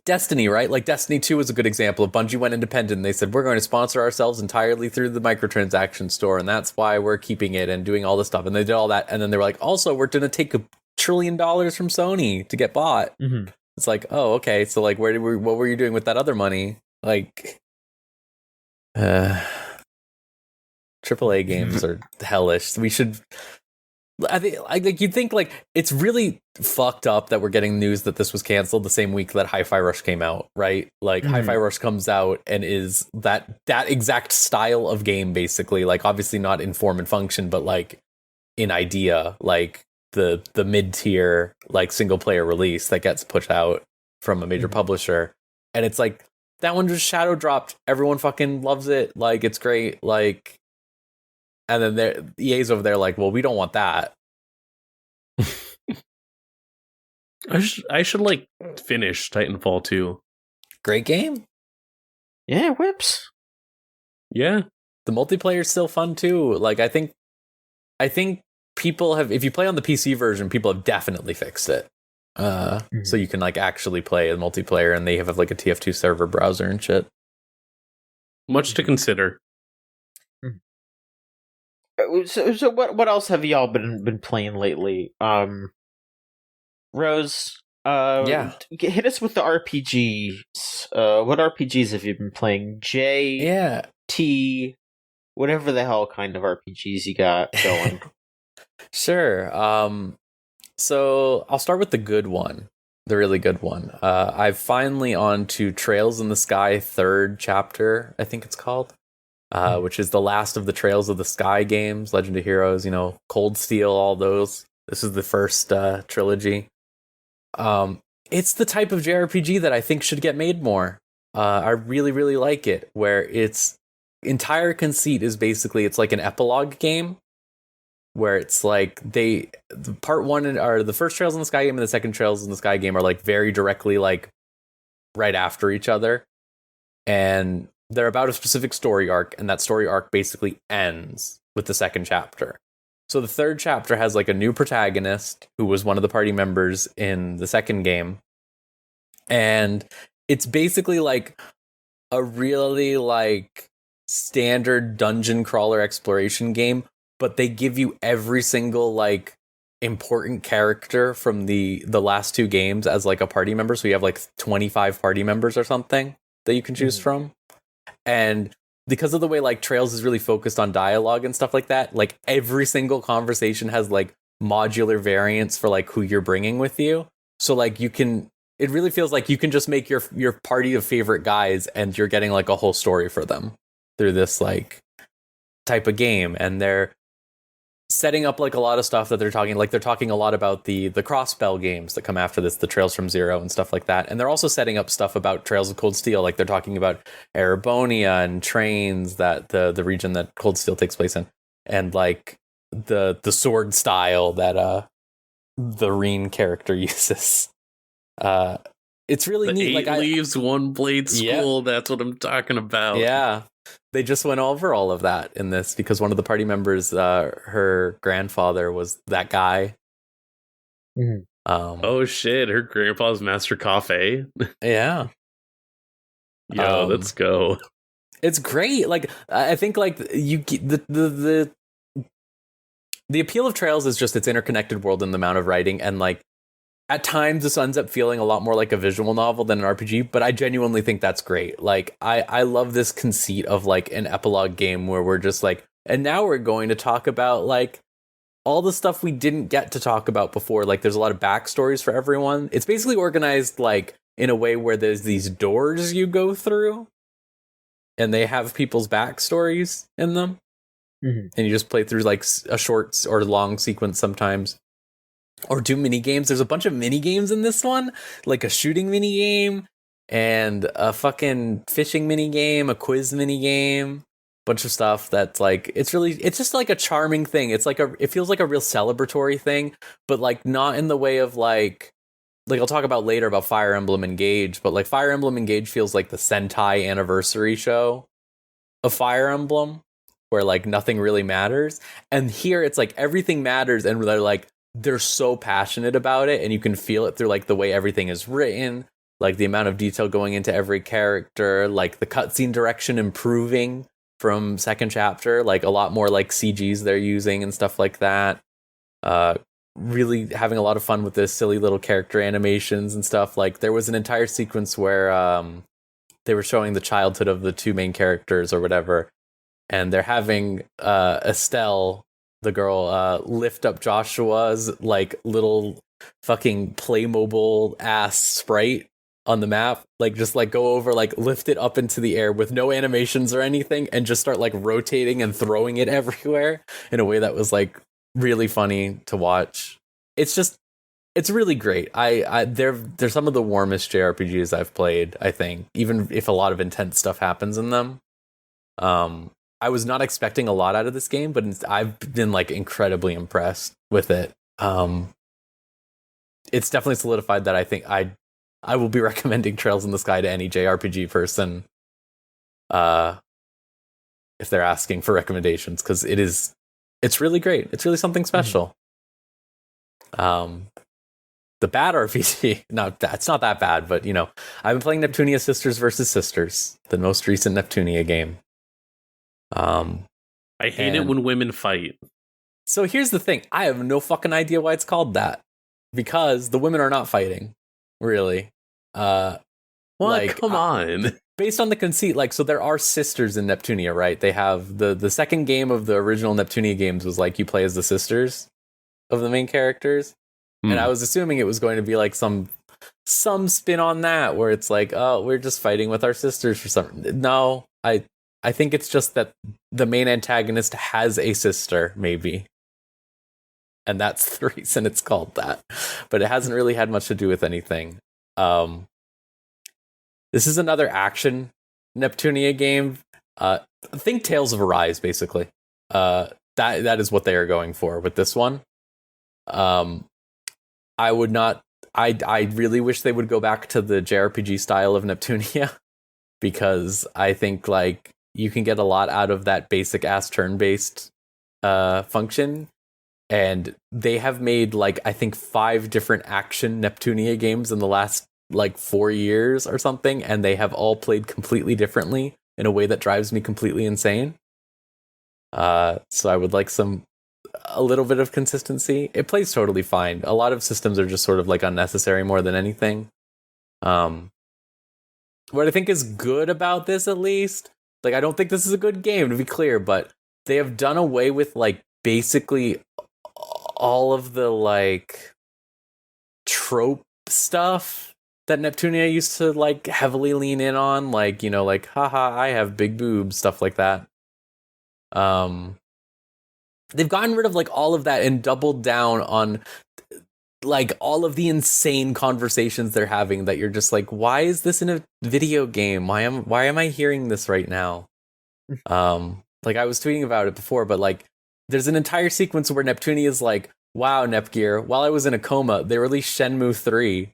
Destiny, right? Like Destiny 2 is a good example. Bungie went independent and they said, we're going to sponsor ourselves entirely through the microtransaction store, and that's why we're keeping it and doing all this stuff. And they did all that, and then they were like, also, we're going to take $1 trillion from Sony to get bought. Mm-hmm. It's like, oh, okay. So like, what were you doing with that other money? Like, AAA games are hellish. We should. I think like you'd think like it's really fucked up that we're getting news that this was canceled the same week that Hi-Fi Rush came out, right? Like Hi-Fi Rush comes out and is that exact style of game basically, like obviously not in form and function, but like in idea, like the mid-tier like single player release that gets pushed out from a major publisher, and it's like that one just shadow dropped. Everyone fucking loves it, like it's great, like. And then EA's over there like, well, we don't want that. I should like finish Titanfall 2. Great game. Yeah, whips. Yeah. The multiplayer's still fun too. Like I think people have, if you play on the PC version, people have definitely fixed it. So you can like actually play a multiplayer, and they have like a TF2 server browser and shit. Much to consider. So what else have y'all been playing lately? Rose, yeah, hit us with the RPGs. What RPGs have you been playing? T, whatever the hell kind of RPGs you got going. Sure. So I'll start with the good one, the really good one. I've finally on to Trails in the Sky 3rd chapter, I think it's called. Which is the last of the Trails of the Sky games, Legend of Heroes, Cold Steel, all those. This is the first trilogy. It's the type of JRPG that I think should get made more. I really, really like it, where its entire conceit is basically, it's like an epilogue game, where it's like the part one or the first Trails in the Sky game and the second Trails in the Sky game are like very directly like right after each other. And they're about a specific story arc, and that story arc basically ends with the second chapter. So the third chapter has like a new protagonist who was one of the party members in the second game. And it's basically like a really like standard dungeon crawler exploration game, but they give you every single like important character from the last two games as like a party member. So you have like 25 party members or something that you can choose from. And because of the way like Trails is really focused on dialogue and stuff like that, like every single conversation has like modular variants for like who you're bringing with you. So like it really feels like you can just make your party of favorite guys, and you're getting like a whole story for them through this like type of game. And they're setting up like a lot of stuff that they're talking a lot about the Crossbell games that come after this, the Trails from Zero and stuff like that. And they're also setting up stuff about Trails of Cold Steel. Like they're talking about Erebonia and trains, that the region that Cold Steel takes place in, and like the sword style that the Reen character uses. It's really the neat. Eight Like leaves, one blade school. Yeah. That's what I'm talking about. Yeah. They just went over all of that in this because one of the party members, her grandfather was that guy. Oh shit! Her grandpa's Master Coffee. Yeah. Yo, let's go. It's great. Like I think like the appeal of Trails is just its interconnected world and the amount of writing, and like at times this ends up feeling a lot more like a visual novel than an RPG, but I genuinely think that's great. Like I love this conceit of like an epilogue game where we're just like, and now we're going to talk about like all the stuff we didn't get to talk about before. Like there's a lot of backstories for everyone. It's basically organized like in a way where there's these doors you go through, and they have people's backstories in them. And you just play through like a short or long sequence sometimes. Or do mini games. There's a bunch of mini games in this one, like a shooting mini game and a fucking fishing mini game, a quiz mini game, bunch of stuff that's like it's just like a charming thing. It's like it feels like a real celebratory thing, but like not in the way of like I'll talk about later about Fire Emblem Engage, but like Fire Emblem Engage feels like the Sentai anniversary show of Fire Emblem, where like nothing really matters. And here it's like everything matters, and they're so passionate about it, and you can feel it through like the way everything is written, like the amount of detail going into every character, like the cutscene direction improving from second chapter, like a lot more like CGs they're using and stuff like that. Really having a lot of fun with this silly little character animations and stuff. Like there was an entire sequence where they were showing the childhood of the two main characters or whatever, and they're having Estelle, the girl, lift up Joshua's like little fucking Playmobil ass sprite on the map, like just like go over, like lift it up into the air with no animations or anything, and just start like rotating and throwing it everywhere in a way that was like really funny to watch. It's really great. They're some of the warmest JRPGs I've played, I think, even if a lot of intense stuff happens in them. I was not expecting a lot out of this game, but I've been like incredibly impressed with it. It's definitely solidified that I think I will be recommending Trails in the Sky to any JRPG person if they're asking for recommendations, because it's really great. It's really something special. The bad RPG, no, it's not that bad, but you know, I've been playing Neptunia Sisters versus Sisters, the most recent Neptunia game. I hate it when women fight. So here's the thing. I have no fucking idea why it's called that, because the women are not fighting, really. What? Like, come on. Based on the conceit, like, so there are sisters in Neptunia, right? They have the second game of the original Neptunia games was like you play as the sisters of the main characters. And I was assuming it was going to be like some spin on that, where it's like, oh, we're just fighting with our sisters for something. No, I think it's just that the main antagonist has a sister, maybe. And that's the reason it's called that. But it hasn't really had much to do with anything. This is another action Neptunia game. Think Tales of Arise, basically. That is what they are going for with this one. I really wish they would go back to the JRPG style of Neptunia, because I think like you can get a lot out of that basic ass turn-based function. And they have made like I think 5 different action Neptunia games in the last like 4 years or something, and they have all played completely differently in a way that drives me completely insane. So I would like a little bit of consistency. It plays totally fine. A lot of systems are just sort of like unnecessary more than anything. What I think is good about this, at least, like I don't think this is a good game, to be clear, but they have done away with like basically all of the like trope stuff that Neptunia used to like heavily lean in on, like, you know, like haha, I have big boobs, stuff like that. They've gotten rid of like all of that and doubled down on like all of the insane conversations they're having that you're just like, why is this in a video game? Why am I hearing this right now? Like I was tweeting about it before, but like there's an entire sequence where Neptunia is like, wow, Nepgear, while I was in a coma, they released Shenmue 3.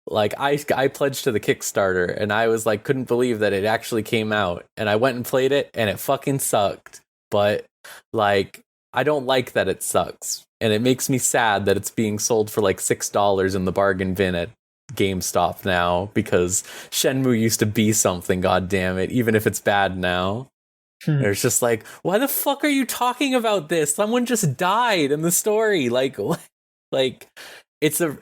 Like I pledged to the Kickstarter, and I was like, couldn't believe that it actually came out, and I went and played it, and it fucking sucked. But like, I don't like that it sucks, and it makes me sad that it's being sold for like $6 in the bargain bin at GameStop now, because Shenmue used to be something, god damn it, even if it's bad now. It's just like, why the fuck are you talking about this? Someone just died in the story. Like it's a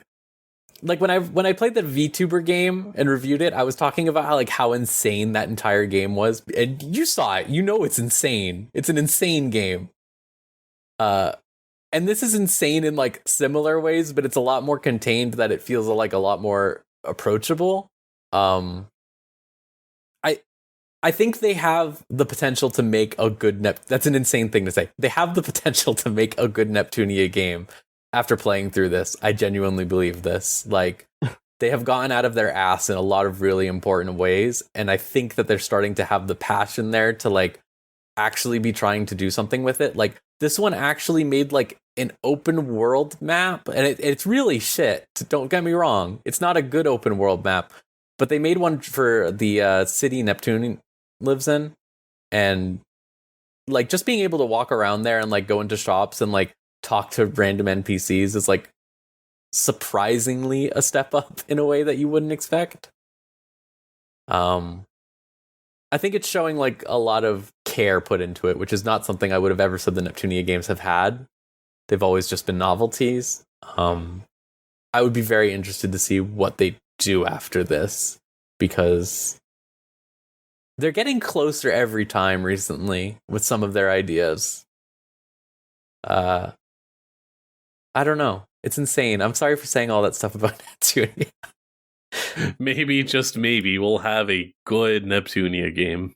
like when I played the VTuber game and reviewed it, I was talking about how insane that entire game was, and you saw it. You know it's insane. It's an insane game. And this is insane in like similar ways, but it's a lot more contained, that it feels like a lot more approachable. I think they have the potential to make a good that's an insane thing to say. They have the potential to make a good Neptunia game after playing through this. I genuinely believe this. Like, they have gotten out of their ass in a lot of really important ways, and I think that they're starting to have the passion there to like actually be trying to do something with it. Like, this one actually made like an open world map, and it's really shit. Don't get me wrong. It's not a good open world map, but they made one for the city Neptune lives in, and like just being able to walk around there and like go into shops and like talk to random NPCs is like surprisingly a step up in a way that you wouldn't expect. I think it's showing like a lot of care put into it, which is not something I would have ever said the Neptunia games have had. They've always just been novelties. I would be very interested to see what they do after this, because they're getting closer every time recently with some of their ideas. I don't know. It's insane. I'm sorry for saying all that stuff about Neptunia. Maybe, just maybe, we'll have a good Neptunia game.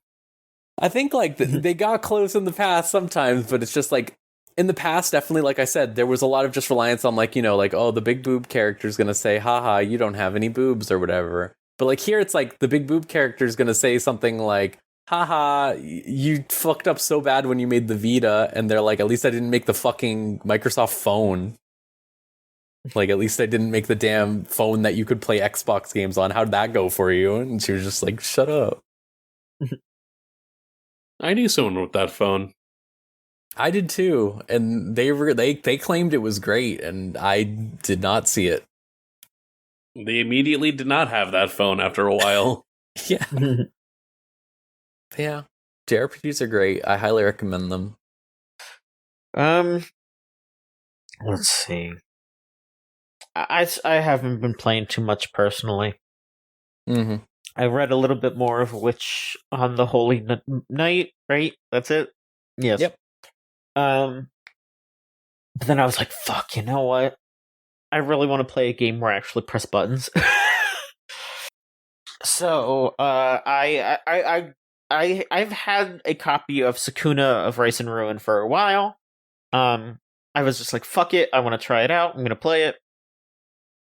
I think like they got close in the past sometimes, but it's just like in the past, definitely, like I said, there was a lot of just reliance on like, you know, like, oh, the big boob character is going to say, haha, you don't have any boobs or whatever. But like here, it's like the big boob character is going to say something like, haha, you fucked up so bad when you made the Vita. And they're like, at least I didn't make the fucking Microsoft phone. Like, at least I didn't make the damn phone that you could play Xbox games on. How'd that go for you? And she was just like, shut up. I knew someone with that phone. I did too. And they claimed it was great, and I did not see it. They immediately did not have that phone after a while. Yeah. Yeah. JRPGs are great. I highly recommend them. Let's see. I haven't been playing too much personally. Mm-hmm. I read a little bit more of Witch on the Holy Night, right? That's it? Yes. Yep. But then I was like, fuck, you know what? I really want to play a game where I actually press buttons. So, I've had a copy of Sakuna of Rice and Ruin for a while. I was just like, fuck it, I want to try it out. I'm going to play it.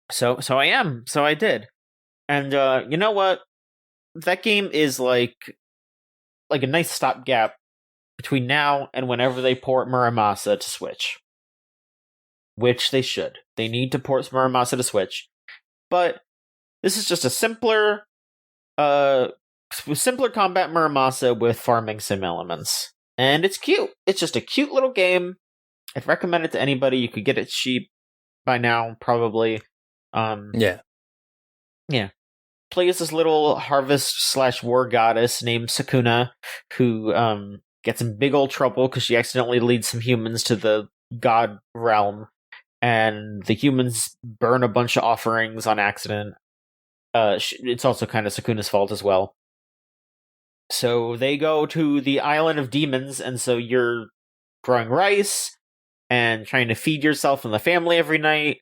So I am. So I did. And you know what? That game is like a nice stopgap between now and whenever they port Muramasa to Switch. Which they should. They need to port Muramasa to Switch. But this is just a simpler combat Muramasa with farming sim elements. And it's cute. It's just a cute little game. I'd recommend it to anybody. You could get it cheap by now, probably. Yeah. Play as this little harvest/war goddess named Sakuna, who gets in big old trouble because she accidentally leads some humans to the god realm, and the humans burn a bunch of offerings on accident. It's also kind of Sakuna's fault as well. So they go to the island of demons, and so you're growing rice and trying to feed yourself and the family every night.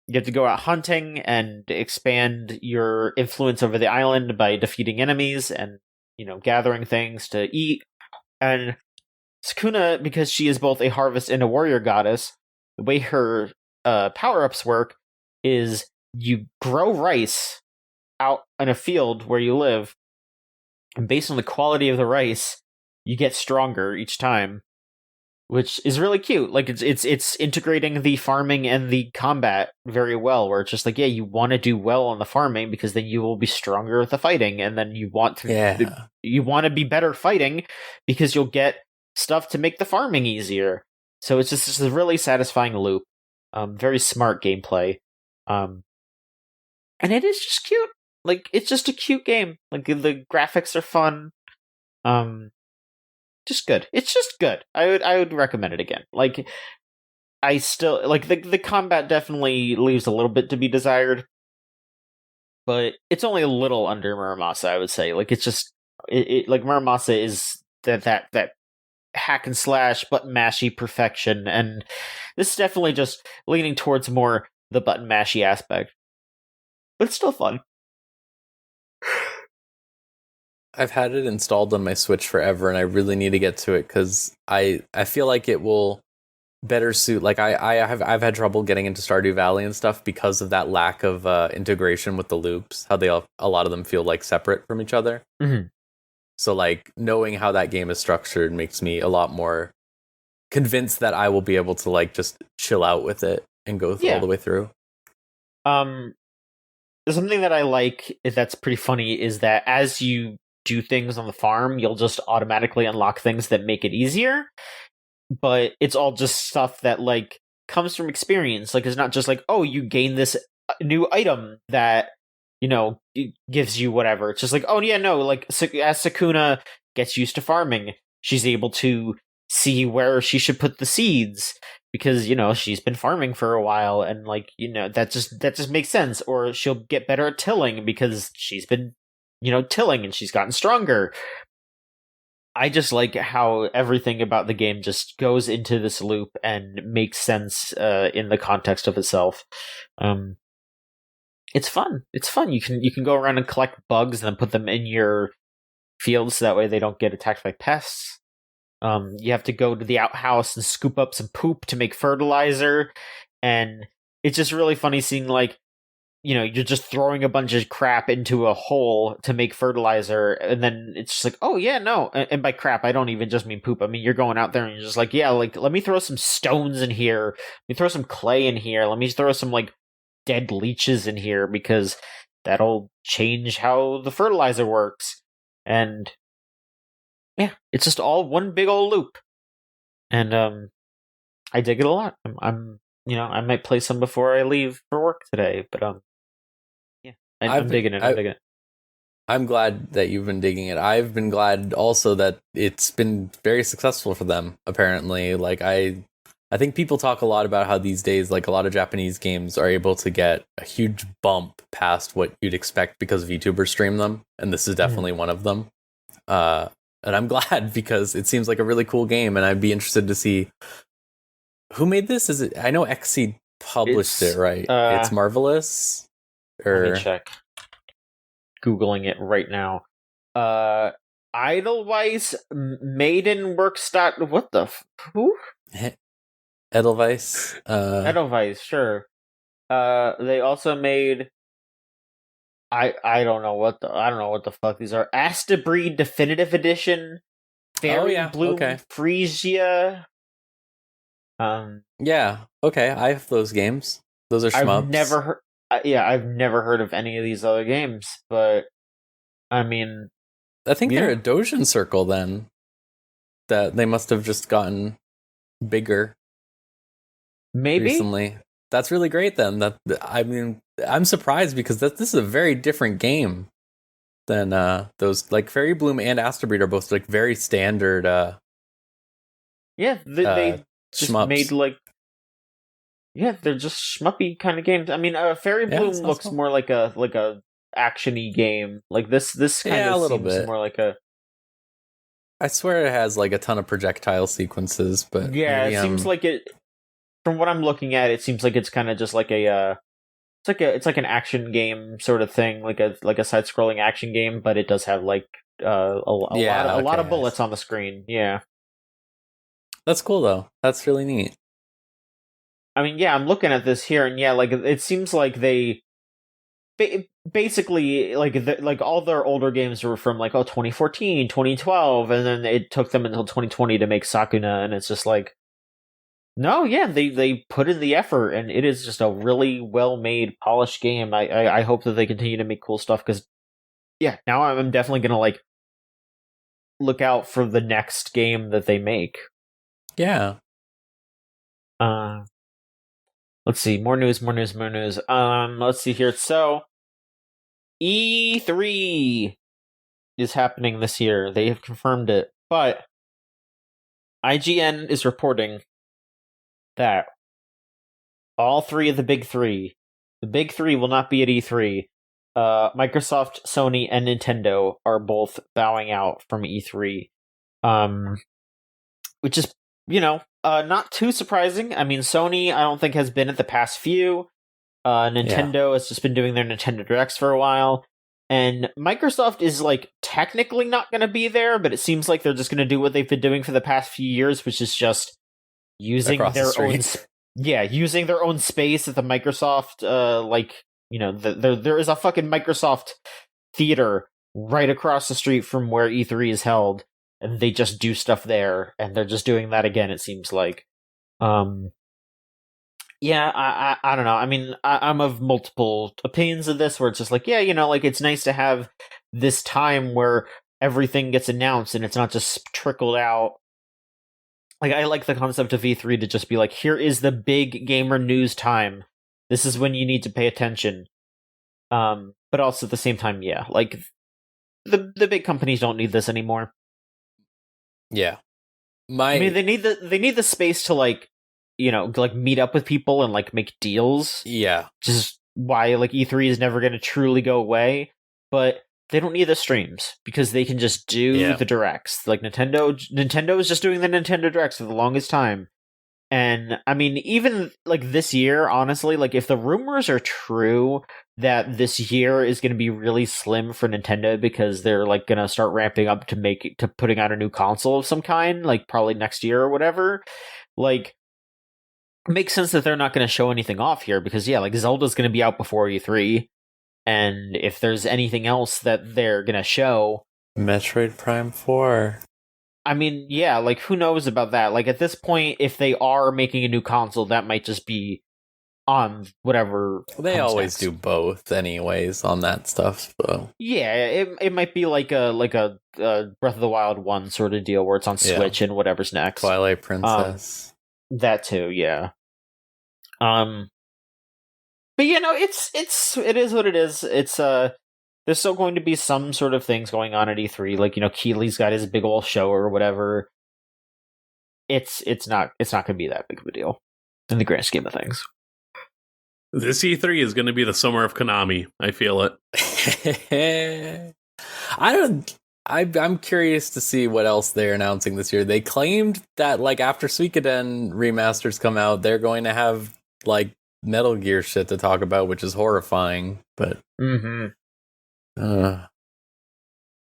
You have to go out hunting and expand your influence over the island by defeating enemies and, you know, gathering things to eat. And Sakuna, because she is both a harvest and a warrior goddess, the way her power-ups work is you grow rice out in a field where you live, and based on the quality of the rice, you get stronger each time. Which is really cute. Like it's integrating the farming and the combat very well. Where it's just like, yeah, you want to do well on the farming because then you will be stronger with the fighting, and then you want to be better fighting because you'll get stuff to make the farming easier. So it's just a really satisfying loop. Very smart gameplay, and it is just cute. Like it's just a cute game. Like the graphics are fun. Just good. It's just good. I would recommend it again. Like, I still like the combat definitely leaves a little bit to be desired, but it's only a little under Muramasa, I would say. Like it's just it like Muramasa is that hack and slash button mashy perfection, and this is definitely just leaning towards more the button mashy aspect, but it's still fun. I've had it installed on my Switch forever, and I really need to get to it because I feel like it will better suit. Like I've had trouble getting into Stardew Valley and stuff because of that lack of integration with the loops. How a lot of them feel like separate from each other. Mm-hmm. So like knowing how that game is structured makes me a lot more convinced that I will be able to like just chill out with it and go all the way through. Something that I like that's pretty funny is that as you do things on the farm, you'll just automatically unlock things that make it easier. But it's all just stuff that like comes from experience. Like it's not just like, oh, you gain this new item that, you know, gives you whatever. It's just like, oh yeah, no, like as Sakuna gets used to farming, she's able to see where she should put the seeds because, you know, she's been farming for a while, and like, you know, that just makes sense. Or she'll get better at tilling because she's been, you know, tilling and she's gotten stronger. I just like how everything about the game just goes into this loop and makes sense in the context of itself. It's fun. It's fun. You can go around and collect bugs and then put them in your fields so that way they don't get attacked by pests. You have to go to the outhouse and scoop up some poop to make fertilizer, and it's just really funny seeing like, you know, you're just throwing a bunch of crap into a hole to make fertilizer, and then it's just like, oh yeah, no. And by crap, I don't even just mean poop. I mean, you're going out there and you're just like, yeah, like, let me throw some stones in here. Let me throw some clay in here. Let me throw some, like, dead leeches in here, because that'll change how the fertilizer works. And, yeah, it's just all one big old loop. And, I dig it a lot. I'm you know, I might play some before I leave for work today, but, I'm digging it. I'm digging it. I'm glad that you've been digging it. I've been glad also that it's been very successful for them, apparently. Like, I think people talk a lot about how these days, like, a lot of Japanese games are able to get a huge bump past what you'd expect because VTubers stream them, and this is definitely one of them. And I'm glad, because it seems like a really cool game, and I'd be interested to see who made this. Is it? I know Xseed published it, right? It's Marvelous. Let me check. Googling it right now. Edelweiss Maidenworks. What the who? Edelweiss. Edelweiss, sure. They also made. I don't know what the fuck these are. Astabreed Definitive Edition. Fairy Bloom Frisia. Yeah. Okay. I have those games. Those are shmups. I've never heard of any of these other games, but I mean, I think they're a Dojin Circle then. That they must have just gotten bigger. Maybe recently. That's really great then. That, I mean, I'm surprised because this is a very different game than those, like, Fairy Bloom and Astabreed are both like very standard. They just shmups. made like. Yeah, they're just shmuppy kind of games. I mean, Fairy Bloom looks more like a action-y game. Like this kind of seems more like a. I swear it has like a ton of projectile sequences, but yeah, it seems like it. From what I'm looking at, it seems like it's kind of just like a. It's like an action game sort of thing, like a side-scrolling action game, but it does have like a lot of bullets on the screen. Yeah, that's cool though. That's really neat. I mean, yeah, I'm looking at this here, and yeah, like it seems like they basically like all their older games were from like 2014, 2012, and then it took them until 2020 to make Sakuna, and it's just like, no, yeah, they put in the effort, and it is just a really well made, polished game. I hope that they continue to make cool stuff, because yeah, now I'm definitely gonna like look out for the next game that they make. Yeah. Let's see, more news. Let's see here. So, E3 is happening this year. They have confirmed it, but IGN is reporting that all three of the big three will not be at E3. Microsoft, Sony, and Nintendo are both bowing out from E3. Which is, you know, not too surprising. I mean, Sony, I don't think has been at the past few. Nintendo has just been doing their Nintendo Directs for a while. And Microsoft is, like, technically not going to be there, but it seems like they're just going to do what they've been doing for the past few years, which is just using using their own space at the Microsoft, you know, there is a fucking Microsoft theater right across the street from where E3 is held. And they just do stuff there, and they're just doing that again, it seems like. Yeah, I don't know. I mean, I'm of multiple opinions of this, where it's just like, yeah, you know, like, it's nice to have this time where everything gets announced and it's not just trickled out. Like, I like the concept of E3 to just be like, here is the big gamer news time. This is when you need to pay attention. But also at the same time, yeah, like the big companies don't need this anymore. Yeah. I mean, they need the space to like, you know, like meet up with people and like make deals. Yeah. Just why like E3 is never going to truly go away, but they don't need the streams because they can just do the directs. Like Nintendo is just doing the Nintendo directs for the longest time. And I mean, even like this year, honestly, like if the rumors are true that this year is going to be really slim for Nintendo because they're like going to start ramping up to putting out a new console of some kind, like probably next year or whatever, like it makes sense that they're not going to show anything off here because like Zelda's going to be out before E3. And if there's anything else that they're going to show, Metroid Prime 4. I mean, yeah, like, who knows about that? Like, at this point, if they are making a new console, that might just be on whatever. They always do both, anyways, on that stuff. So yeah, it might be like a Breath of the Wild 1 sort of deal where it's on Switch and whatever's next. Twilight Princess. That too, yeah. But you know, it is what it is. It's there's still going to be some sort of things going on at E3, like, you know, Keeley's got his big old show or whatever. It's not going to be that big of a deal in the grand scheme of things. This E3 is going to be the summer of Konami. I feel it. I'm curious to see what else they're announcing this year. They claimed that like after Suikoden remasters come out, they're going to have like Metal Gear shit to talk about, which is horrifying. But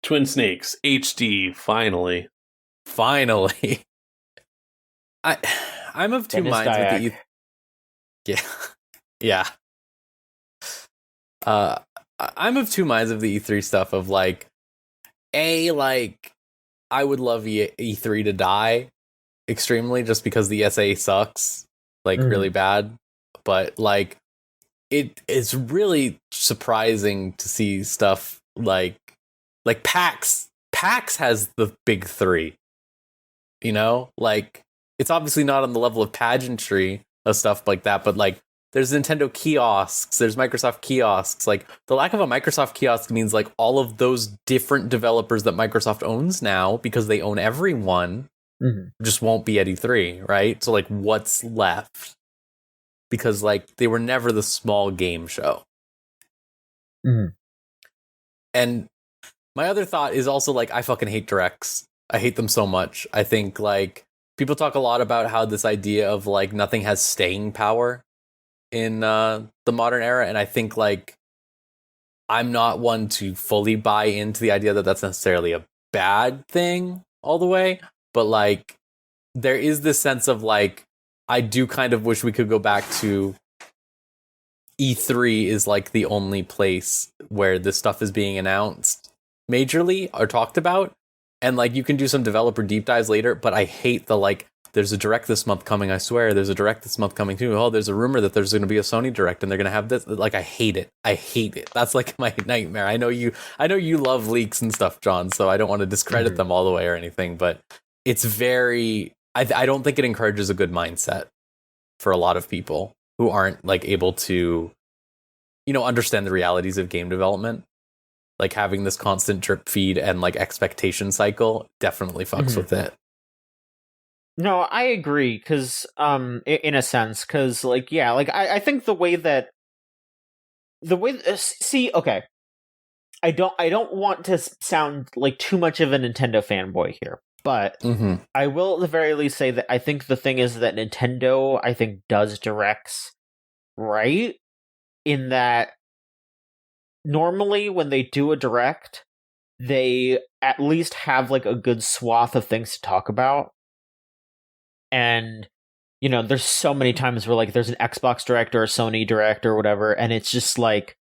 Twin Snakes HD finally. I'm of two minds with the I'm of two minds of the E3 stuff of like like I would love E3 to die extremely just because the SA sucks like really bad, but like it is really surprising to see stuff like PAX has the big three, you know, like it's obviously not on the level of pageantry of stuff like that, but like there's Nintendo kiosks, there's Microsoft kiosks. Like the lack of a Microsoft kiosk means like all of those different developers that Microsoft owns now, because they own everyone, just won't be at E3, right? So like what's left? Because like they were never the small game show. And my other thought is also like I fucking hate directs. I hate them so much. I think like people talk a lot about how this idea of like nothing has staying power in the modern era, and I think like I'm not one to fully buy into the idea that that's necessarily a bad thing all the way, but like there is this sense of like I do kind of wish we could go back to E3 is like the only place where this stuff is being announced majorly or talked about, and like you can do some developer deep dives later, but I hate the like there's a direct this month coming, I swear there's a direct this month coming too. Oh, there's a rumor that there's going to be a Sony direct and they're going to have this. Like I hate it. That's like my nightmare. I know you love leaks and stuff, John, so I don't want to discredit them all the way or anything, but it's very I don't think it encourages a good mindset for a lot of people who aren't like able to, you know, understand the realities of game development. Like having this constant drip feed and like expectation cycle definitely fucks with it. No, I agree, because in a sense, because like yeah, like I think see, okay, I don't want to sound like too much of a Nintendo fanboy here, but I will at the very least say that I think the thing is that Nintendo, I think, does directs right, in that normally when they do a direct, they at least have like a good swath of things to talk about. And, you know, there's so many times where like there's an Xbox direct or a Sony direct or whatever, and it's just like,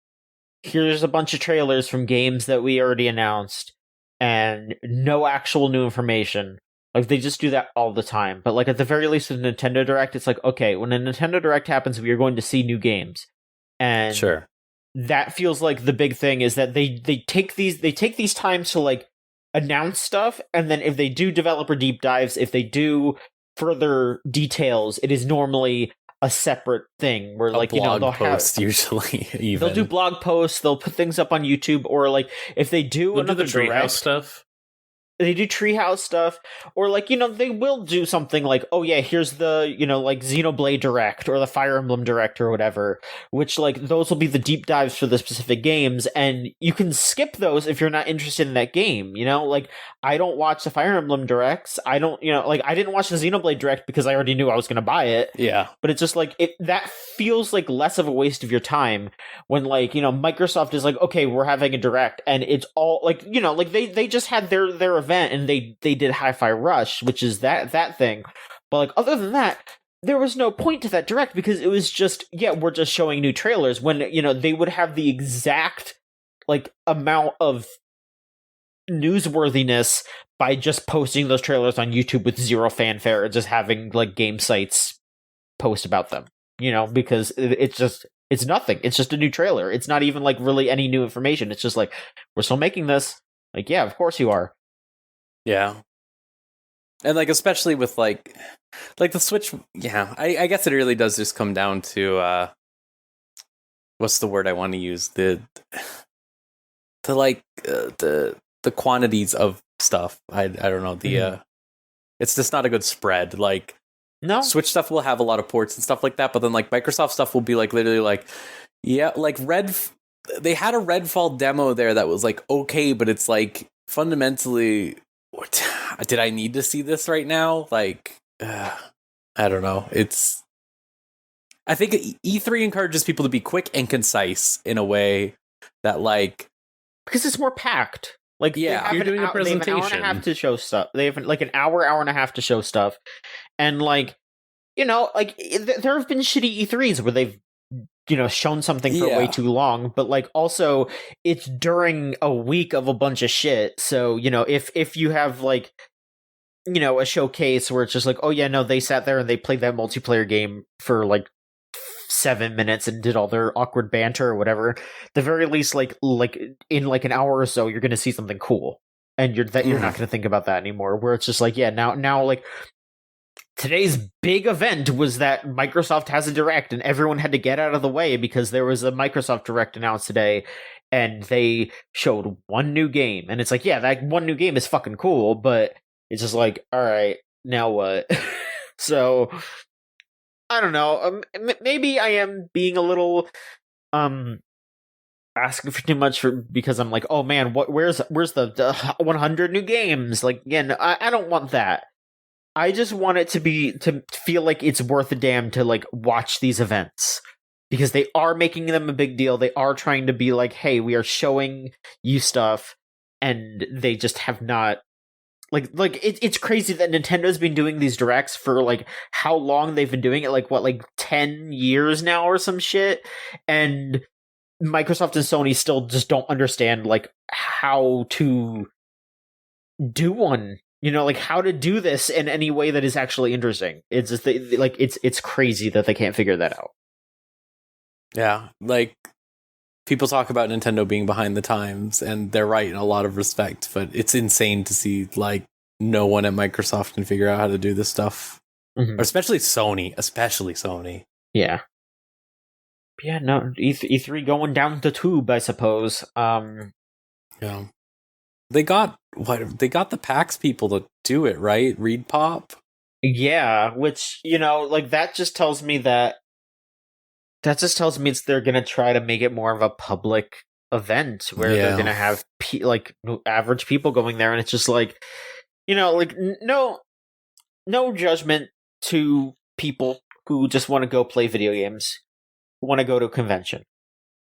here's a bunch of trailers from games that we already announced and no actual new information. Like they just do that all the time. But like at the very least with Nintendo Direct, it's like, okay, when a Nintendo Direct happens, we are going to see new games. And sure, that feels like the big thing is that they take these times to like announce stuff, and then if they do developer deep dives, if they do further details, it is normally a separate thing where, like, blog they'll post have usually. Even they'll do blog posts, they'll put things up on YouTube, or like if they do They'll do another the Treehouse direct stuff. they do treehouse stuff, or like, they will do something like, oh yeah, here's the, like Xenoblade Direct or the Fire Emblem Direct or whatever, which like those will be the deep dives for the specific games, and you can skip those if you're not interested in that game. Like, I don't watch the Fire Emblem Directs. I don't, like, I didn't watch the Xenoblade Direct because I already knew I was going to buy it. Yeah. But it's just like, that feels like less of a waste of your time when, like, Microsoft is like, okay, we're having a direct, and it's all like, like they just had their event, and they did Hi-Fi Rush, which is that thing. But like, other than that, there was no point to that direct, because it was just, yeah, we're just showing new trailers, when, they would have the exact like amount of newsworthiness by just posting those trailers on YouTube with zero fanfare, and just having like game sites post about them, because it's nothing. It's just a new trailer. It's not even like really any new information. It's just like, we're still making this. Like, yeah, of course you are. Yeah. And like, especially with like the Switch, yeah, I guess it really does just come down to what's the word I want to use? The quantities of stuff. I don't know. It's just not a good spread. Like, no, Switch stuff will have a lot of ports and stuff like that, but then like Microsoft stuff will be like literally like, yeah, like they had a Redfall demo there that was like okay, but it's like fundamentally, did I need to see this right now? Like, I don't know. I think E3 encourages people to be quick and concise in a way that, like, because it's more packed. Like, yeah, you're doing a presentation. They have an hour and a half to show stuff. They have like an hour and a half to show stuff, and like, like there have been shitty E3s where they've shown something for way too long, but like also it's during a week of a bunch of shit. So if you have like a showcase where it's just like, oh yeah, no, they sat there and they played that multiplayer game for like 7 minutes and did all their awkward banter or whatever, the very least like in like an hour or so you're gonna see something cool, and you're not gonna think about that anymore, where it's just like, yeah, now like today's big event was that Microsoft has a direct, and everyone had to get out of the way because there was a Microsoft direct announced today, and they showed one new game, and it's like, yeah, that one new game is fucking cool, but it's just like, all right, now what? So I don't know. Maybe I am being a little asking for too much because I'm like, oh man, where's the 100 new games? Like, again, I don't want that. I just want it to feel like it's worth a damn to like watch these events, because they are making them a big deal. They are trying to be like, hey, we are showing you stuff, and they just have not. Like it's crazy that Nintendo's been doing these directs for like how long they've been doing it, like what, like 10 years now or some shit, and Microsoft and Sony still just don't understand like how to do one. Like how to do this in any way that is actually interesting. It's just like it's crazy that they can't figure that out. Yeah, like people talk about Nintendo being behind the times, and they're right in a lot of respect, but it's insane to see like no one at Microsoft can figure out how to do this stuff. Mm-hmm. Especially Sony. Yeah. Yeah, no, E3 going down the tube, I suppose. Yeah. They got the PAX people to do it, right? Reed Pop? Yeah, which, like that just tells me they're going to try to make it more of a public event where they're going to have like average people going there, and it's just like, like no judgment to people who just want to go play video games, who want to go to a convention.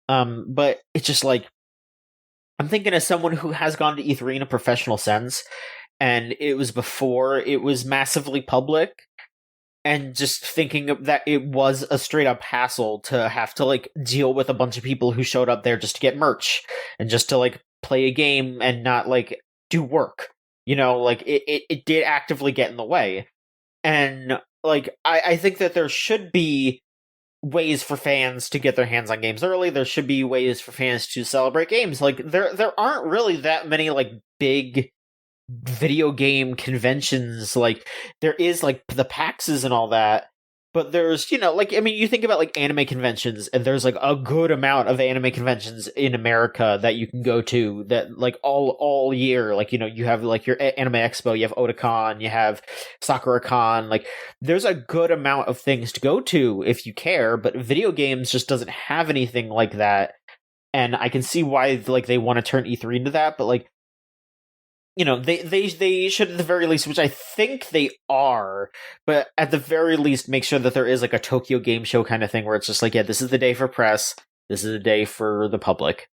But it's just like, I'm thinking as someone who has gone to E3 in a professional sense, and it was before it was massively public, and just thinking that it was a straight up hassle to have to like deal with a bunch of people who showed up there just to get merch and just to like play a game and not like do work. Like it did actively get in the way. And like I think that there should be ways for fans to get their hands on games early. There should be ways for fans to celebrate games. Like there aren't really that many like big video game conventions. Like, there is like the PAXs and all that, but there's, like, I mean, you think about like anime conventions, and there's like a good amount of anime conventions in America that you can go to that like all year. Like, you have like your Anime Expo, you have Otakon, you have SakuraCon. Like, there's a good amount of things to go to if you care, but video games just doesn't have anything like that. And I can see why like they want to turn E3 into that, but like, they should at the very least, which I think they are, but at the very least make sure that there is like a Tokyo Game Show kind of thing where it's just like, yeah, this is the day for press, this is the day for the public.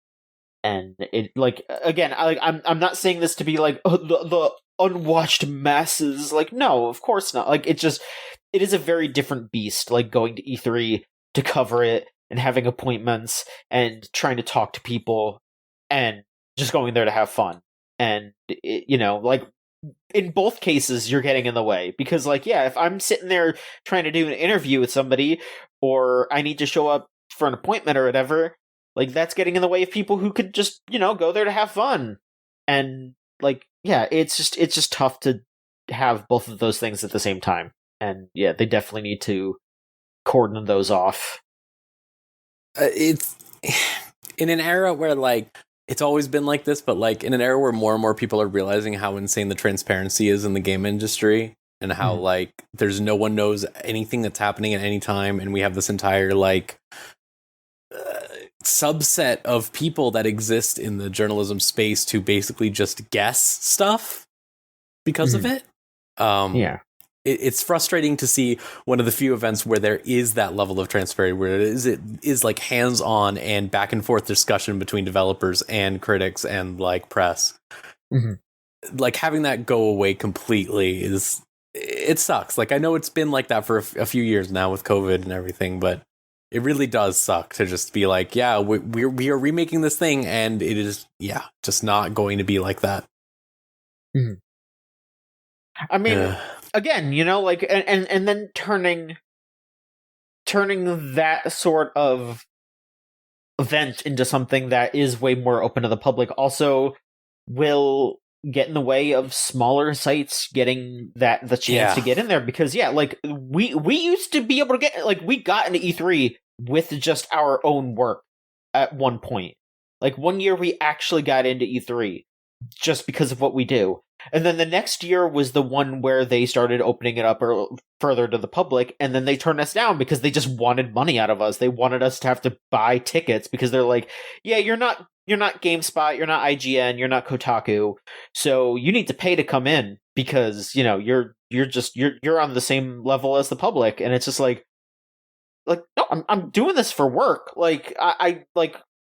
And it, like, again, I'm not saying this to be like, oh, the unwatched masses. Like, no, of course not. Like, it is a very different beast, like going to E3 to cover it and having appointments and trying to talk to people and just going there to have fun. And, like, in both cases, you're getting in the way. Because, like, yeah, if I'm sitting there trying to do an interview with somebody, or I need to show up for an appointment or whatever, like, that's getting in the way of people who could just, go there to have fun. And, like, yeah, it's just tough to have both of those things at the same time. And, yeah, they definitely need to cordon those off. It's in an era where, like, it's always been like this, but like in an era where more and more people are realizing how insane the transparency is in the game industry, and how like there's no one knows anything that's happening at any time, and we have this entire like subset of people that exist in the journalism space to basically just guess stuff because of it. Yeah. It's frustrating to see one of the few events where there is that level of transparency, where it is like hands-on and back and forth discussion between developers and critics and like press. Like having that go away completely it sucks. Like I know it's been like that for a few years now with COVID and everything, but it really does suck to just be like, yeah, we are remaking this thing, and it is just not going to be like that. I mean, again, like, and then turning that sort of event into something that is way more open to the public also will get in the way of smaller sites getting the chance to get in there. Because like we used to be able to get, like, we got into E3 with just our own work at one point. Like, one year we actually got into E3 just because of what we do. And then the next year was the one where they started opening it up or further to the public, and then they turned us down because they just wanted money out of us. They wanted us to have to buy tickets because they're like, yeah, you're not GameSpot, you're not IGN, you're not Kotaku, so you need to pay to come in because, you're on the same level as the public. And it's just like no, I'm doing this for work. Like I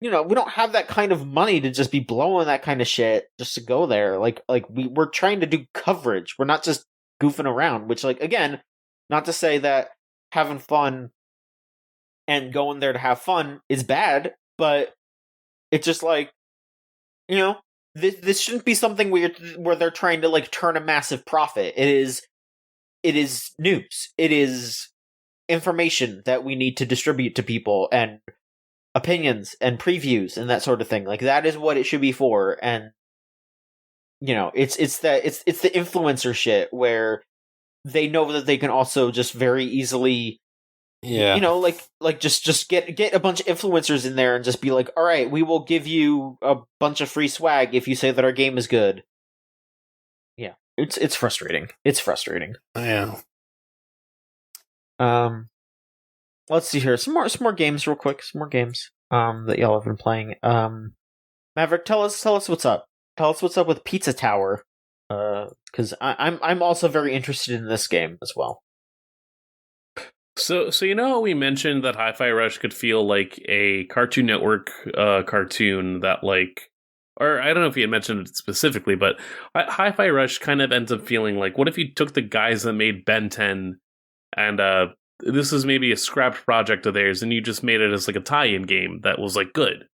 we don't have that kind of money to just be blowing that kind of shit just to go there. Like we're trying to do coverage. We're not just goofing around, which, like, again, not to say that having fun and going there to have fun is bad, but it's just like, this shouldn't be something where they're trying to like turn a massive profit. It is news. It is information that we need to distribute to people, and opinions and previews and that sort of thing. Like, that is what it should be for. And it's the influencer shit where they know that they can also just very easily just get a bunch of influencers in there and just be like, all right, we will give you a bunch of free swag if you say that our game is good. Yeah, it's frustrating. It's frustrating. Yeah. Let's see here. Some more games real quick. Some more games that y'all have been playing. Maverick, tell us what's up. Tell us what's up with Pizza Tower. Because I'm also very interested in this game as well. So we mentioned that Hi-Fi Rush could feel like a Cartoon Network cartoon that, like, or I don't know if you had mentioned it specifically, but Hi-Fi Rush kind of ends up feeling like, what if you took the guys that made Ben 10 and this is maybe a scrapped project of theirs, and you just made it as like a tie-in game that was like good.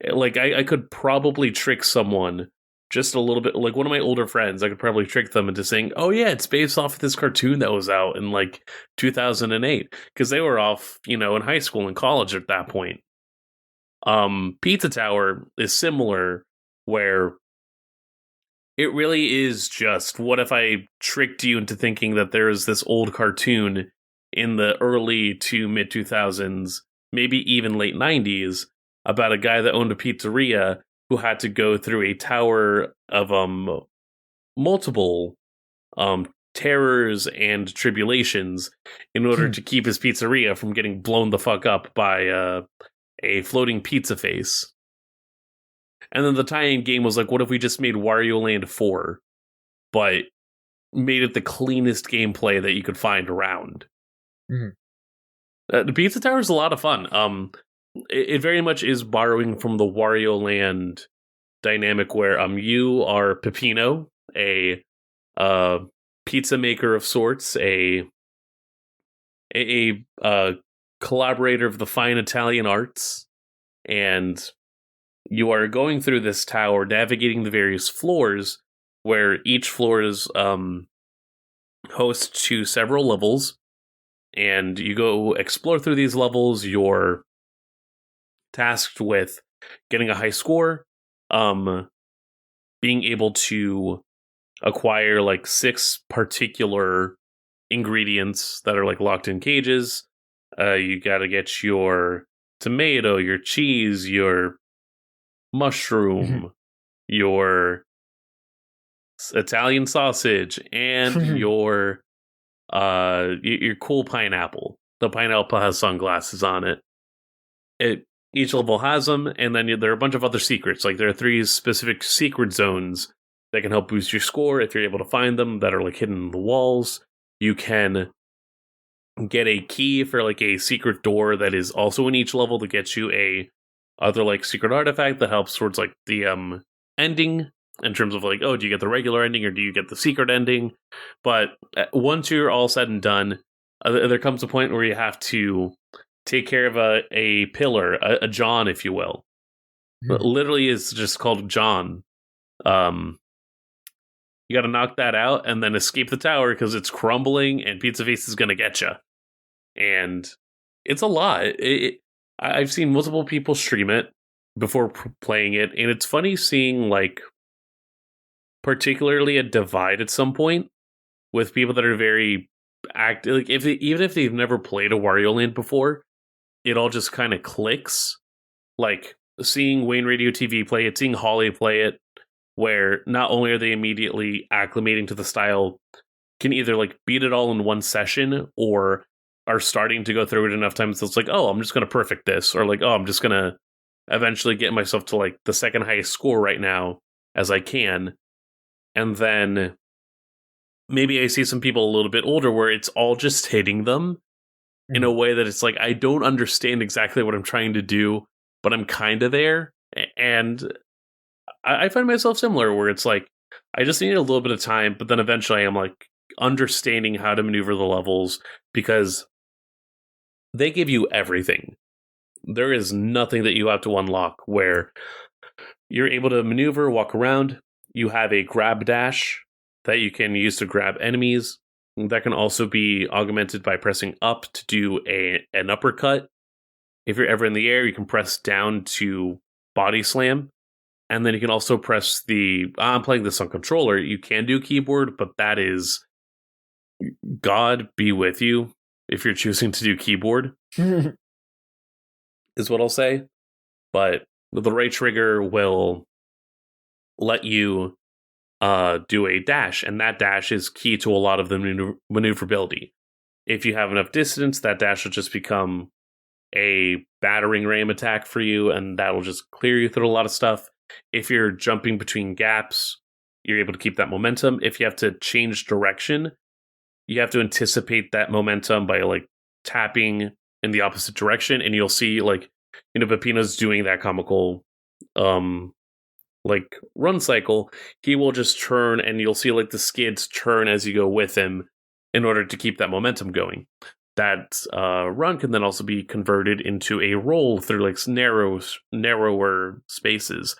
Like I could probably trick someone just a little bit, like one of my older friends, I could probably trick them into saying, oh yeah, it's based off of this cartoon that was out in like 2008, because they were off, in high school and college at that point. Pizza Tower is similar, where It really is just, what if I tricked you into thinking that there is this old cartoon in the early to mid 2000s, maybe even late 90s, about a guy that owned a pizzeria who had to go through a tower of multiple terrors and tribulations in order to keep his pizzeria from getting blown the fuck up by a floating pizza face. And then the tie-in game was like, what if we just made Wario Land 4, but made it the cleanest gameplay that you could find around? The Pizza Tower is a lot of fun. It very much is borrowing from the Wario Land dynamic where you are Peppino, a pizza maker of sorts, a collaborator of the fine Italian arts, and you are going through this tower, navigating the various floors, where each floor is host to several levels, and you go explore through these levels. You're tasked with getting a high score, being able to acquire like 6 particular ingredients that are like locked in cages. You gotta get your tomato, your cheese, your mushroom, your Italian sausage, and your cool pineapple. The pineapple has sunglasses on it. Each level has them, and then there are a bunch of other secrets. Like there are 3 specific secret zones that can help boost your score if you're able to find them, that are like hidden in the walls. You can get a key for like a secret door that is also in each level to get you a other like secret artifact that helps towards like the ending, in terms of like, oh, do you get the regular ending or do you get the secret ending? But once you're all said and done, there comes a point where you have to take care of a pillar, a John, if you will. Literally is just called John. You got to knock that out and then escape the tower because it's crumbling and Pizza Face is going to get you. And it's a lot. I've seen multiple people stream it before playing it, and it's funny seeing like particularly a divide at some point with people that are very active. Like even if they've never played a Wario Land before, it all just kind of clicks. Like seeing Wayne Radio TV play it, seeing Holly play it, where not only are they immediately acclimating to the style, can either like beat it all in one session or are starting to go through it enough times so it's like, oh, I'm just going to perfect this, or like, oh, I'm just going to eventually get myself to like the second highest score right now as I can. And then maybe I see some people a little bit older where it's all just hitting them in a way that it's like, I don't understand exactly what I'm trying to do, but I'm kind of there. And I find myself similar where it's like, I just need a little bit of time, but then eventually I'm like understanding how to maneuver the levels because they give you everything. There is nothing that you have to unlock where you're able to maneuver, walk around. You have a grab dash that you can use to grab enemies. That can also be augmented by pressing up to do an uppercut. If you're ever in the air, you can press down to body slam. And then you can also press I'm playing this on controller. You can do keyboard, but that is God be with you if you're choosing to do keyboard, is what I'll say. But the right trigger will let you do a dash, and that dash is key to a lot of the maneuverability. If you have enough distance, that dash will just become a battering ram attack for you, and that'll just clear you through a lot of stuff. If you're jumping between gaps, you're able to keep that momentum. If you have to change direction, you have to anticipate that momentum by like tapping in the opposite direction, and you'll see like, Peppino's doing that comical like run cycle. He will just turn and you'll see like the skids turn as you go with him in order to keep that momentum going. That run can then also be converted into a roll through like narrower spaces.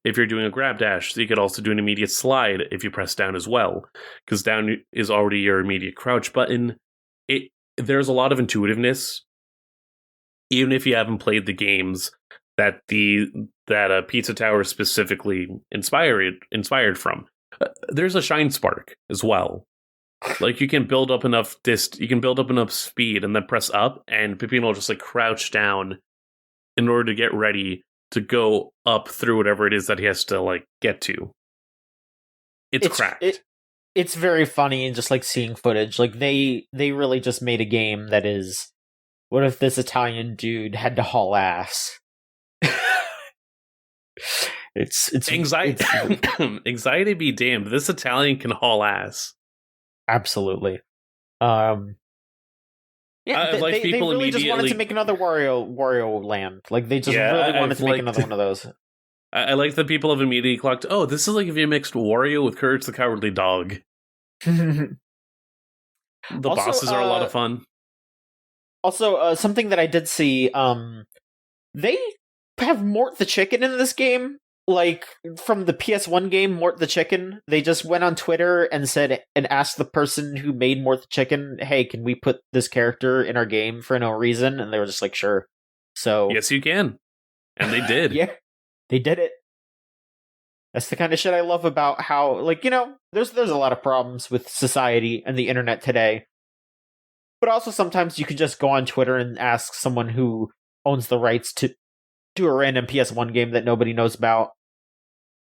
If you're doing a grab dash, so you could also do an immediate slide if you press down as well, because down is already your immediate crouch button. There's a lot of intuitiveness, even if you haven't played the games, that the that Pizza Tower specifically inspired from. There's a Shine Spark as well. Like you can build up enough speed and then press up, and Pipino will just like crouch down in order to get ready to go up through whatever it is that he has to like get to. It's cracked. It's very funny, and just like seeing footage, like they really just made a game that is, what if this Italian dude had to haul ass? it's anxiety. Anxiety be damned. This Italian can haul ass. Absolutely. Yeah, they really just wanted to make another Wario Land. Like they just really wanted to make another one of those. I like that people have immediately clocked. Oh, this is like if you mixed Wario with Courage the Cowardly Dog. The bosses are a lot of fun. Also, something that I did see, they have Mort the Chicken in this game. Like, from the PS1 game, Mort the Chicken, they just went on Twitter and asked the person who made Mort the Chicken, hey, can we put this character in our game for no reason? And they were just like, sure. So yes, you can. And they did. Yeah, they did it. That's the kind of shit I love about how, like, you know, there's a lot of problems with society and the internet today. But also sometimes you can just go on Twitter and ask someone who owns the rights to do a random PS1 game that nobody knows about.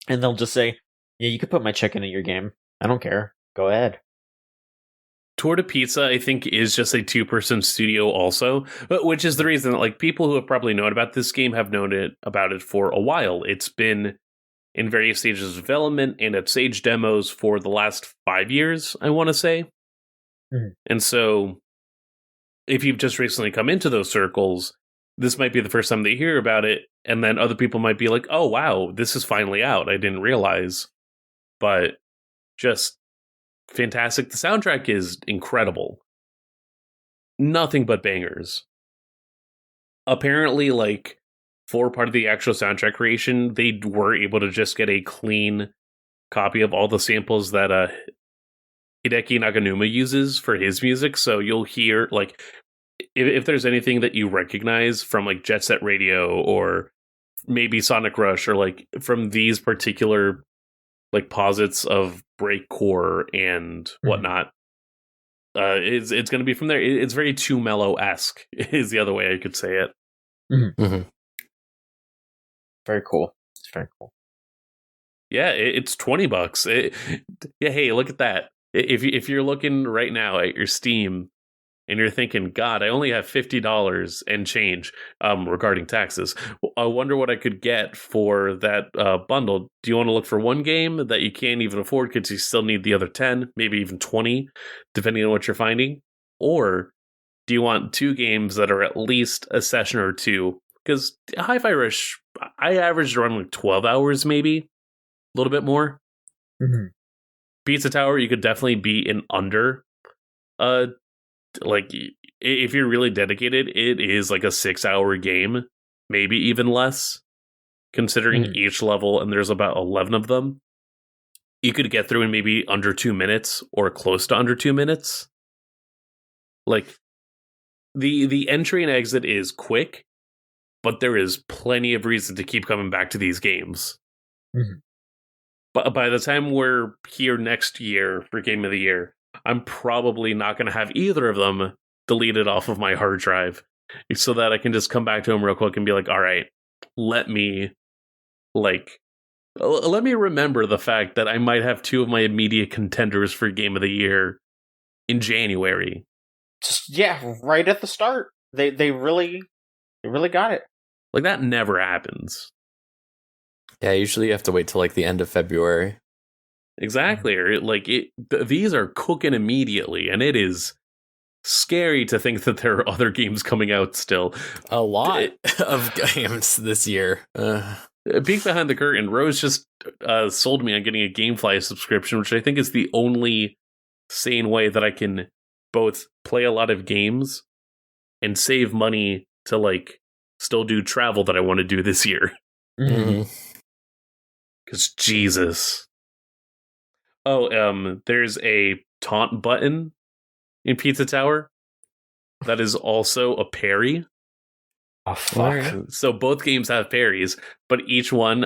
And they'll just say, yeah, you could put my chicken in your game. I don't care. Go ahead. Torta Pizza, I think, is just a 2-person studio also, which is the reason that like people who have probably known about this game have known about it for a while. It's been in various stages of development and at stage demos for the last 5 years, I want to say. Mm-hmm. And so if you've just recently come into those circles, this might be the first time they hear about it, and then other people might be like, oh, wow, this is finally out. I didn't realize. But just fantastic. The soundtrack is incredible. Nothing but bangers. Apparently, like, for part of the actual soundtrack creation, they were able to just get a clean copy of all the samples that Hideki Naganuma uses for his music. So you'll hear, like, if there's anything that you recognize from like Jet Set Radio or maybe Sonic Rush or like from these particular like posits of breakcore and whatnot, it's going to be from there. It's very Too Mellow-esque is the other way I could say it. Mm-hmm. Very cool. It's very cool. Yeah, it's $20. Yeah, hey, look at that. If you're looking right now at your Steam and you're thinking, God, I only have $50 and change regarding taxes. I wonder what I could get for that bundle. Do you want to look for one game that you can't even afford because you still need the other 10, maybe even 20, depending on what you're finding? Or do you want 2 games that are at least a session or 2? Because Hi-Fi Rush, I averaged around like 12 hours, maybe. A little bit more. Mm-hmm. Pizza Tower, you could definitely be in under like if you're really dedicated, it is like a 6-hour game, maybe even less, considering each level, and there's about 11 of them. You could get through in maybe under 2 minutes or close to under 2 minutes. Like the entry and exit is quick, but there is plenty of reason to keep coming back to these games. Mm-hmm. But by the time we're here next year for Game of the Year, I'm probably not going to have either of them deleted off of my hard drive so that I can just come back to them real quick and be like, all right, let me remember the fact that I might have 2 of my immediate contenders for Game of the Year in January. Just, yeah, right at the start. They really got it. Like, that never happens. Yeah, usually you have to wait till like the end of February. Exactly. Or these are cooking immediately, and it is scary to think that there are other games coming out still. A lot of games this year. Peek behind the curtain, Rose just sold me on getting a Gamefly subscription, which I think is the only sane way that I can both play a lot of games and save money to like still do travel that I want to do this year. Mm-hmm. Because Jesus. Oh, there's a taunt button in Pizza Tower that is also a parry. Oh fuck! So both games have parries, but each one,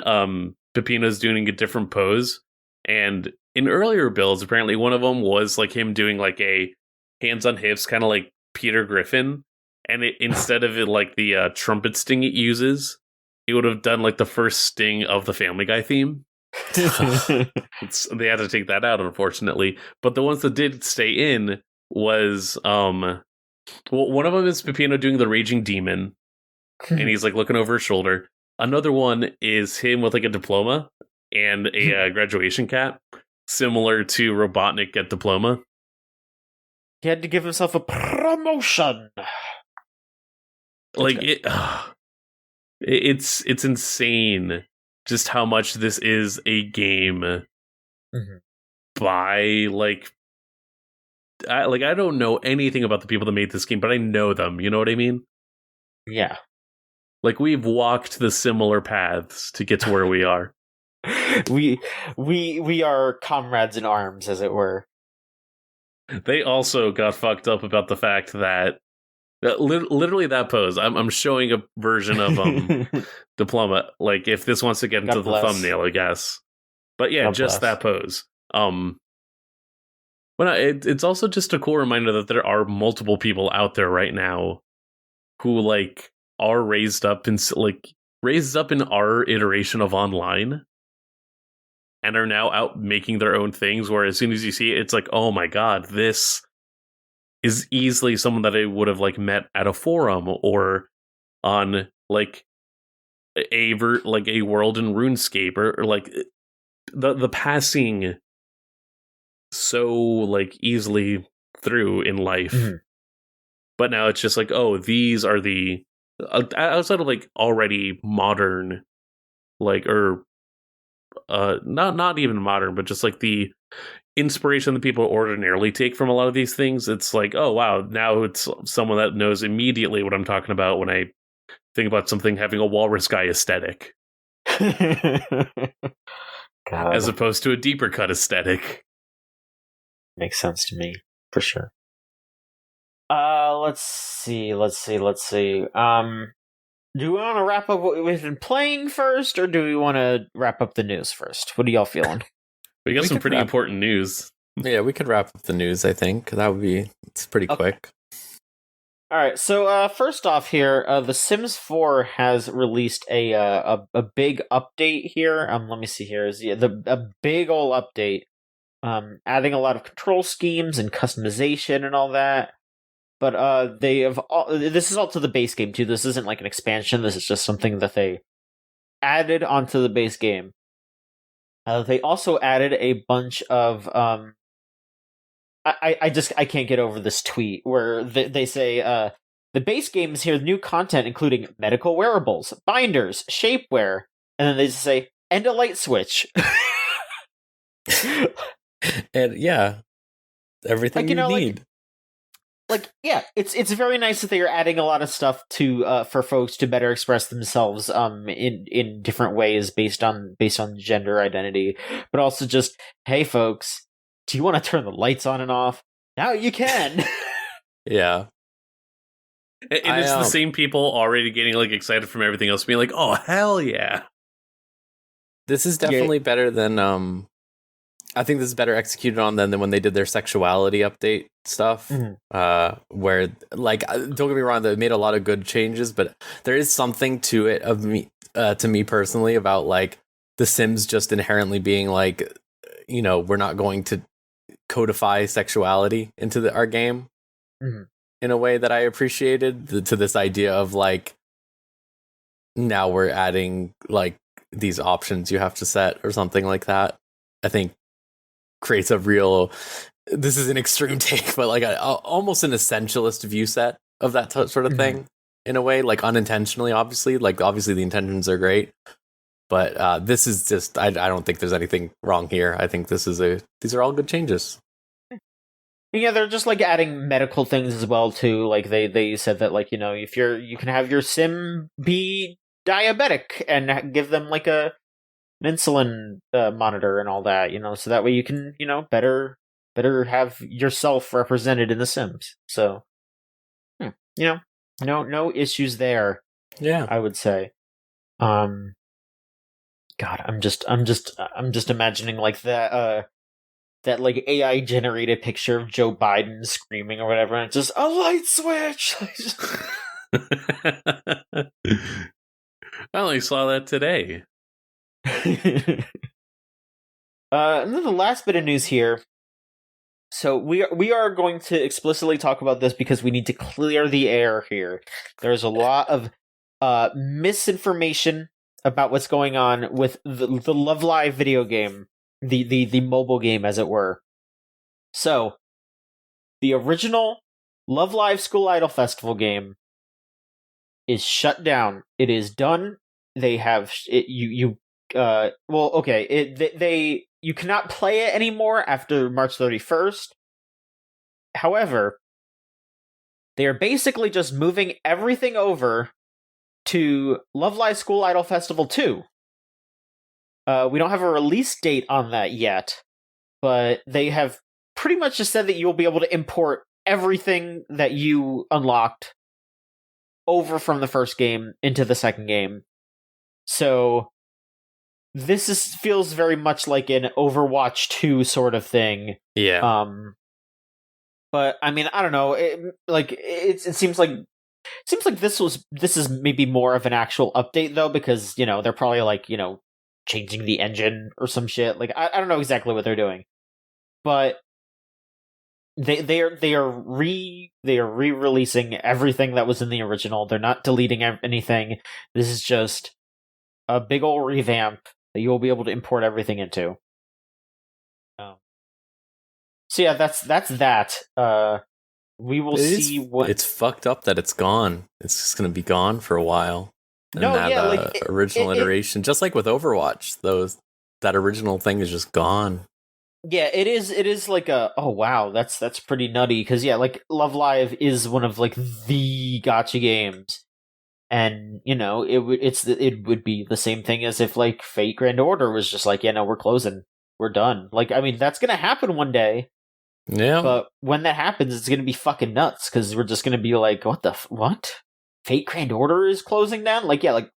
Peppino's doing a different pose. And in earlier builds, apparently one of them was like him doing like a hands on hips, kind of like Peter Griffin. And instead of it like the trumpet sting it uses, he would have done like the first sting of the Family Guy theme. They had to take that out, unfortunately. But the ones that did stay in was well, one of them is Peppino doing the Raging Demon, and he's like looking over his shoulder. Another one is him with like a diploma and a graduation cap, similar to Robotnik at Diploma. He had to give himself a promotion. Like it's insane just how much this is a game by like I don't know anything about the people that made this game, but I know them. You know what I mean? Yeah. Like we've walked the similar paths to get to where we are. we are comrades in arms, as it were. They also got fucked up about the fact that literally that pose. I'm showing a version of Diploma. Like if this wants to get into the thumbnail, I guess. But yeah, just that pose. But it's also just a cool reminder that there are multiple people out there right now who like are raised up in our iteration of online and are now out making their own things. Where as soon as you see it, it's like, oh my god, this is easily someone that I would have like met at a forum or on like a world in RuneScape or like the passing so like easily through in life. But now it's just like, oh, these are the outside of like already modern, like, or not even modern, but just like the inspiration that people ordinarily take from a lot of these things. It's like, oh wow, now it's someone that knows immediately what I'm talking about when I think about something having a walrus guy aesthetic. As opposed to a deeper cut aesthetic. Makes sense to me, for sure. Let's see. Do we want to wrap up what we've been playing first, or do we want to wrap up the news first? What are y'all feeling? We got some pretty important news. Yeah, we could wrap up the news, I think. It's pretty quick. Alright, so first off here, The Sims 4 has released a big update here. Let me see here. A big ol' update. Adding a lot of control schemes and customization and all that. But this is all to the base game too. This isn't like an expansion. This is just something that they added onto the base game. They also added a bunch of I can't get over this tweet where they say the base game is here with new content including medical wearables, binders, shapewear, and then they just say and a light switch. And yeah, everything you need. Yeah, it's very nice that they are adding a lot of stuff to for folks to better express themselves in different ways based on gender identity, but also just, hey folks, do you want to turn the lights on and off? Now you can. Yeah. And it's the same people already getting like excited from everything else, being like, oh hell yeah. This is definitely better than I think this is better executed on than when they did their sexuality update stuff. Where, like, don't get me wrong, they made a lot of good changes, but there is something to it to me personally about like The Sims just inherently being like, you know, we're not going to codify sexuality into our game in a way that I appreciated. To this idea of like, now we're adding like these options you have to set or something like that. I think creates a real, this is an extreme take, but like almost an essentialist view set of that sort of thing in a way, like unintentionally, obviously. Like obviously the intentions are great, but this is just, I don't think there's anything wrong here. I think these are all good changes. Yeah, they're just like adding medical things as well too. Like they said that, like, you know, if you can have your sim be diabetic and give them like an insulin monitor and all that, you know, so that way you can, you know, better have yourself represented in the Sims. So, you know, no issues there. Yeah. I would say. God, I'm just imagining like that like AI generated picture of Joe Biden screaming or whatever, and it's just a light switch. I only saw that today. And then the last bit of news here. So we are going to explicitly talk about this because we need to clear the air here. There's a lot of misinformation about what's going on with the Love Live video game, the mobile game, as it were. So, the original Love Live School Idol Festival game is shut down. It is done. They have it. You cannot play it anymore after March 31st. However, they are basically just moving everything over to Love Live School Idol Festival 2. We don't have a release date on that yet, but they have pretty much just said that you'll be able to import everything that you unlocked over from the first game into the second game. So this feels very much like an Overwatch 2 sort of thing. Yeah. But I mean, I don't know. It seems like this is maybe more of an actual update though, because they're probably like changing the engine or some shit. Like I don't know exactly what they're doing, but they are re-releasing everything that was in the original. They're not deleting anything. This is just a big old revamp that you'll be able to import everything into. So yeah, that's that. We will see what. It's fucked up that it's gone. It's just going to be gone for a while. And original iteration, just like with Overwatch, that original thing is just gone. Yeah, it is. It is like oh wow, that's pretty nutty. Because yeah, like Love Live is one of like the gacha games, and it would be the same thing as if like Fate Grand Order was just like we're closing, we're done. Like I mean that's gonna happen one day. Yeah, but when that happens, it's gonna be fucking nuts because we're just gonna be like, what? Fate Grand Order is closing down? Like like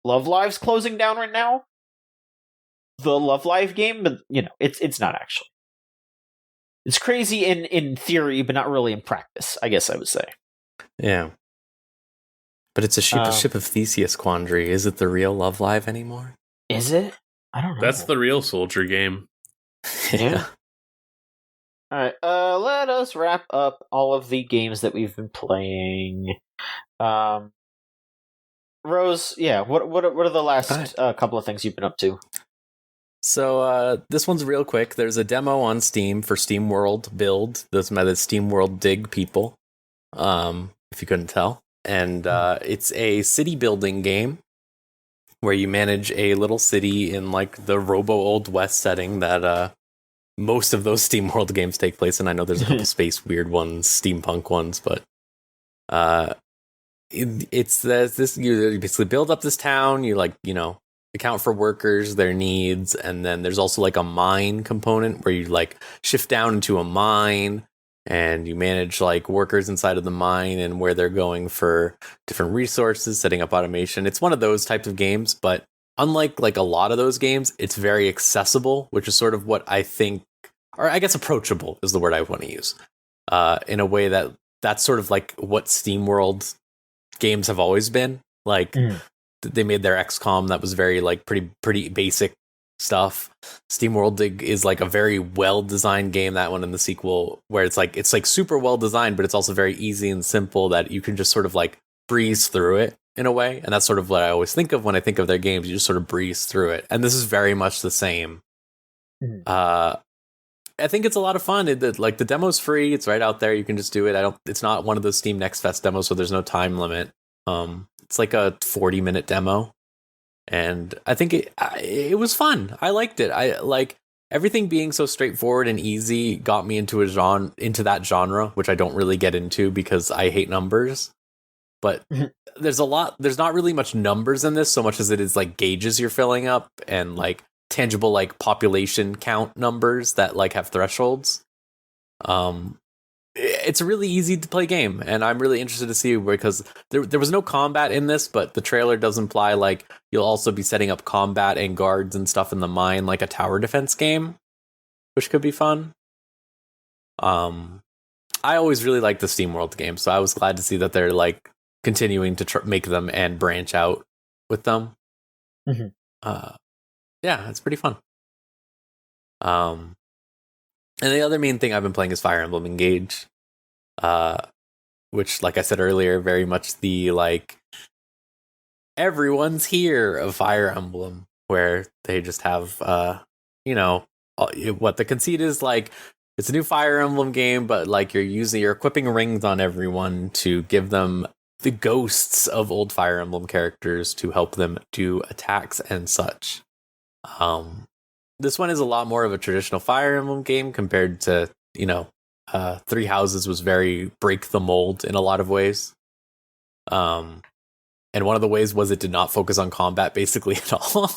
Love Live's closing down right now. The Love Live game, but it's not actually. It's crazy in theory, but not really in practice, I guess I would say. Yeah. But it's a ship of Theseus quandary. Is it the real Love Live anymore? Is it? I don't know. That's the real Soldier game. Yeah. Alright, let us wrap up all of the games that we've been playing. Rose, yeah, what are the last couple of things you've been up to? So this one's real quick. There's a demo on Steam for Steamworld Build. Those are the Steamworld Dig people, if you couldn't tell. And it's a city building game where you manage a little city in like the Robo Old West setting that most of those Steamworld games take place in. I know there's a couple space weird ones, steampunk ones, but it's this you basically build up this town. You account for workers, their needs, and then there's also like a mine component where you like shift down into a mine and you manage like workers inside of the mine and where they're going for different resources, setting up automation. It's one of those types of games, but unlike like a lot of those games, it's very accessible, which is sort of what I think, or I guess approachable is the word I want to use, in a way that's sort of like what SteamWorld games have always been. Like they made their XCOM that was very like pretty basic stuff. SteamWorld Dig is like a very well designed game, that one, in the sequel, where it's like super well designed, but it's also very easy and simple that you can just sort of like breeze through it in a way. And that's sort of what I always think of when I think of their games. You just sort of breeze through it, and this is very much the same. I think it's a lot of fun. Like the demo's free; it's right out there. You can just do it. It's not one of those Steam Next Fest demos, so there's no time limit. It's like a 40-minute demo, and I think it was fun. I liked it. I like everything being so straightforward and easy. Got me into that genre, which I don't really get into because I hate numbers. But there's not really much numbers in this, so much as it is like gauges you're filling up and like tangible like population count numbers that like have thresholds. it's a really easy to play game, and I'm really interested to see, because there was no combat in this, but the trailer does imply like you'll also be setting up combat and guards and stuff in the mine, like a tower defense game, which could be fun. I always really liked the Steamworld games, so I was glad to see that they're like continuing to make them and branch out with them. Yeah, it's pretty fun. And the other main thing I've been playing is Fire Emblem Engage, which, like I said earlier, very much the like everyone's here of Fire Emblem, where they just have what the conceit is, like it's a new Fire Emblem game, but like you're equipping rings on everyone to give them the ghosts of old Fire Emblem characters to help them do attacks and such. This one is a lot more of a traditional Fire Emblem game compared to, Three Houses was very break the mold in a lot of ways. And one of the ways was it did not focus on combat basically at all.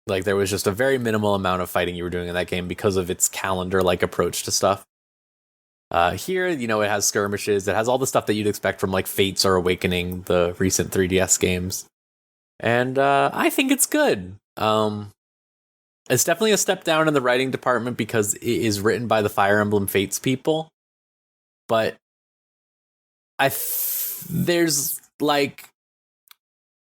Like there was just a very minimal amount of fighting you were doing in that game because of its calendar-like approach to stuff. Here, it has skirmishes. It has all the stuff that you'd expect from like Fates or Awakening, the recent 3DS games. And I think it's good. It's definitely a step down in the writing department because it is written by the Fire Emblem Fates people. But there's like,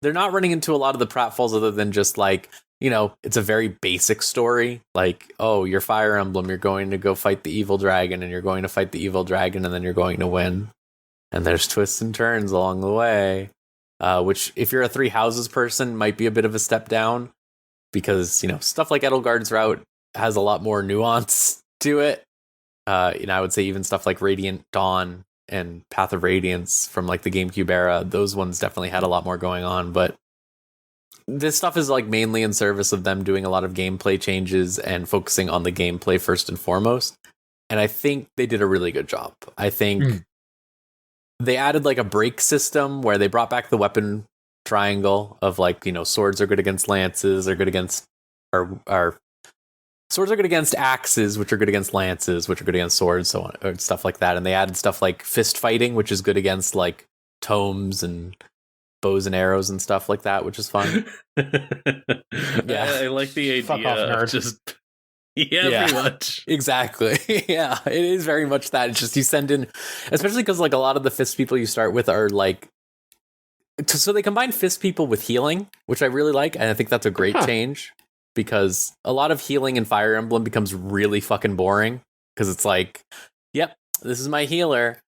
they're not running into a lot of the pratfalls other than just like, it's a very basic story. Like, oh, you're Fire Emblem, you're going to go fight the evil dragon, and you're going to fight the evil dragon, and then you're going to win. And there's twists and turns along the way, which, if you're a Three Houses person, might be a bit of a step down, because, stuff like Edelgard's Route has a lot more nuance to it. I would say even stuff like Radiant Dawn and Path of Radiance from like the GameCube era, those ones definitely had a lot more going on, but this stuff is like mainly in service of them doing a lot of gameplay changes and focusing on the gameplay first and foremost. And I think they did a really good job. I think they added like a break system where they brought back the weapon triangle of like, swords are good against lances, are good against or swords are good against axes, which are good against lances, which are good against swords, so on, or stuff like that. And they added stuff like fist fighting, which is good against like tomes and bows and arrows and stuff like that, which is fun. Yeah, I like the idea. Fuck off, nerd. Just pretty much. Exactly. Yeah, it is very much that. It's just you send in, especially because like a lot of the fist people you start with are like, so they combine fist people with healing, which I really like, and I think that's a great change, because a lot of healing in Fire Emblem becomes really fucking boring, because it's like, yep, this is my healer.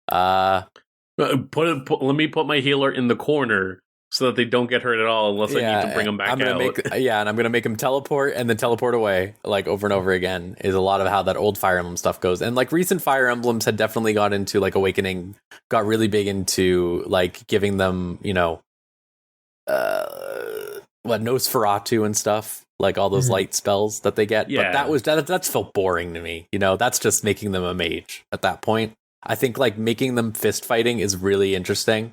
Let me put my healer in the corner so that they don't get hurt at all unless I need to bring them back out. And I'm gonna make them teleport and then teleport away, like over and over again, is a lot of how that old Fire Emblem stuff goes. And like recent Fire Emblems had definitely got into, like Awakening got really big into like giving them, Nosferatu and stuff, like all those light spells that they get. Yeah. But that's felt boring to me. That's just making them a mage at that point. I think like making them fist fighting is really interesting,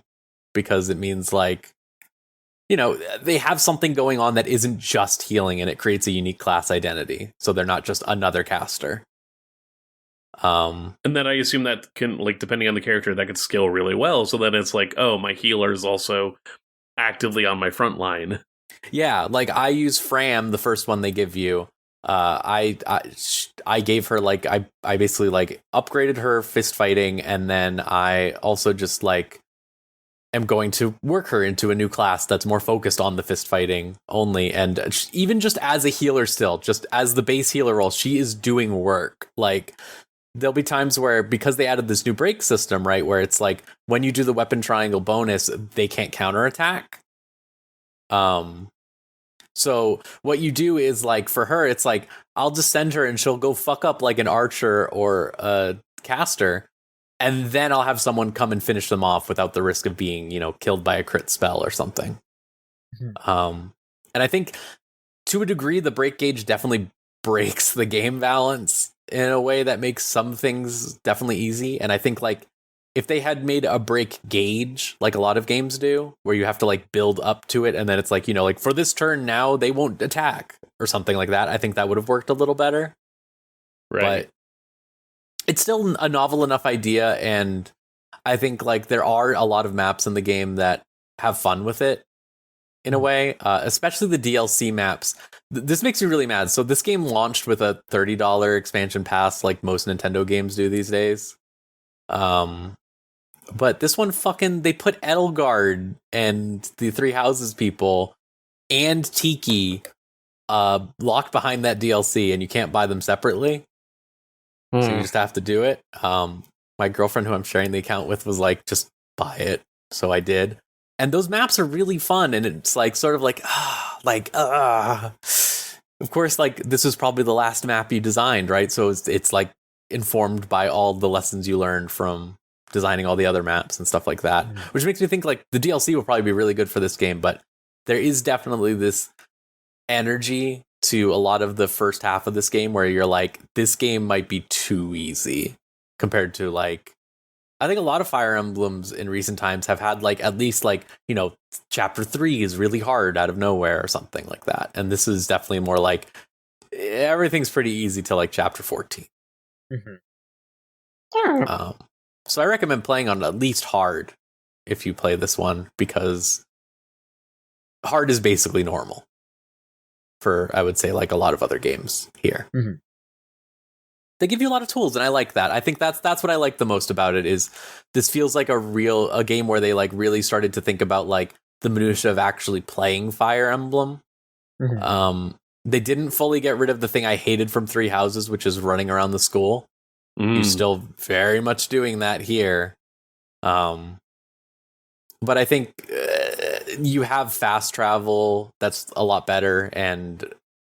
because it means like, they have something going on that isn't just healing, and it creates a unique class identity. So they're not just another caster. And then I assume that can, like, depending on the character, that could scale really well. So then it's like, oh, my healer is also actively on my front line. Yeah, like I use Fram, the first one they give you. I gave her like I basically like upgraded her fist fighting, and then I also just like am going to work her into a new class that's more focused on the fist fighting only. And even just as a healer, still just as the base healer role, she is doing work. Like there'll be times where, because they added this new break system, right, where it's like when you do the weapon triangle bonus, they can't counterattack. So what you do is like for her, it's like I'll just send her and she'll go fuck up like an archer or a caster, and then I'll have someone come and finish them off without the risk of being, killed by a crit spell or something. And I think to a degree, the break gauge definitely breaks the game balance in a way that makes some things definitely easy. And I think like if they had made a break gauge, like a lot of games do, where you have to like build up to it, and then it's like, like for this turn now they won't attack or something like that, I think that would have worked a little better. Right. it's still a novel enough idea, and I think like there are a lot of maps in the game that have fun with it in a way, especially the DLC maps. This makes me really mad. So this game launched with a $30 expansion pass, like most Nintendo games do these days. But this one they put Edelgard and the Three Houses people and Tiki locked behind that DLC, and you can't buy them separately. So you just have to do it. My girlfriend, who I'm sharing the account with, was like, just buy it. So I did. And those maps are really fun, and it's like sort of like, of course, like this is probably the last map you designed, right? So it's like informed by all the lessons you learned from designing all the other maps and stuff like that, which makes me think like the DLC will probably be really good for this game, but there is definitely this energy to a lot of the first half of this game where you're like, this game might be too easy compared to like, I think a lot of Fire Emblems in recent times have had like at least like, you know, chapter 3 is really hard out of nowhere or something like that. And this is definitely more like everything's pretty easy till like chapter 14. So I recommend playing on at least hard if you play this one, because hard is basically normal for, I would say, like a lot of other games here. They give you a lot of tools, and I like that. I think that's what I like the most about it. Is this feels like a game where they like really started to think about like the minutia of actually playing Fire Emblem. They didn't fully get rid of the thing I hated from Three Houses, which is running around the school. You're still very much doing that here. But I think you have fast travel that's a lot better, and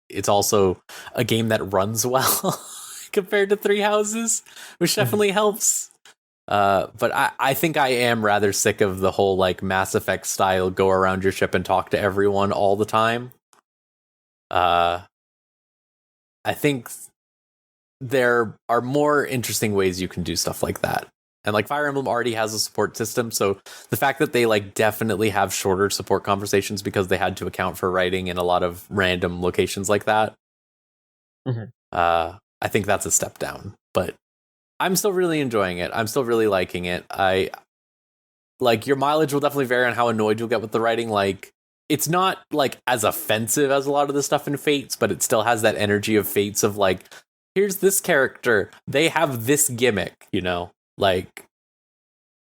it's also a game that runs well compared to Three Houses, which definitely helps. But I think I am rather sick of the whole like Mass Effect style go around your ship and talk to everyone all the time. I think there are more interesting ways you can do stuff like that. And like Fire Emblem already has a support system, so the fact that they like definitely have shorter support conversations because they had to account for writing in a lot of random locations like that. I think that's a step down, but I'm still really enjoying it. I'm still really liking it. I like your mileage will definitely vary on how annoyed you'll get with the writing. Like it's not like as offensive as a lot of the stuff in Fates, but it still has that energy of Fates of like, here's this character, they have this gimmick, you know, like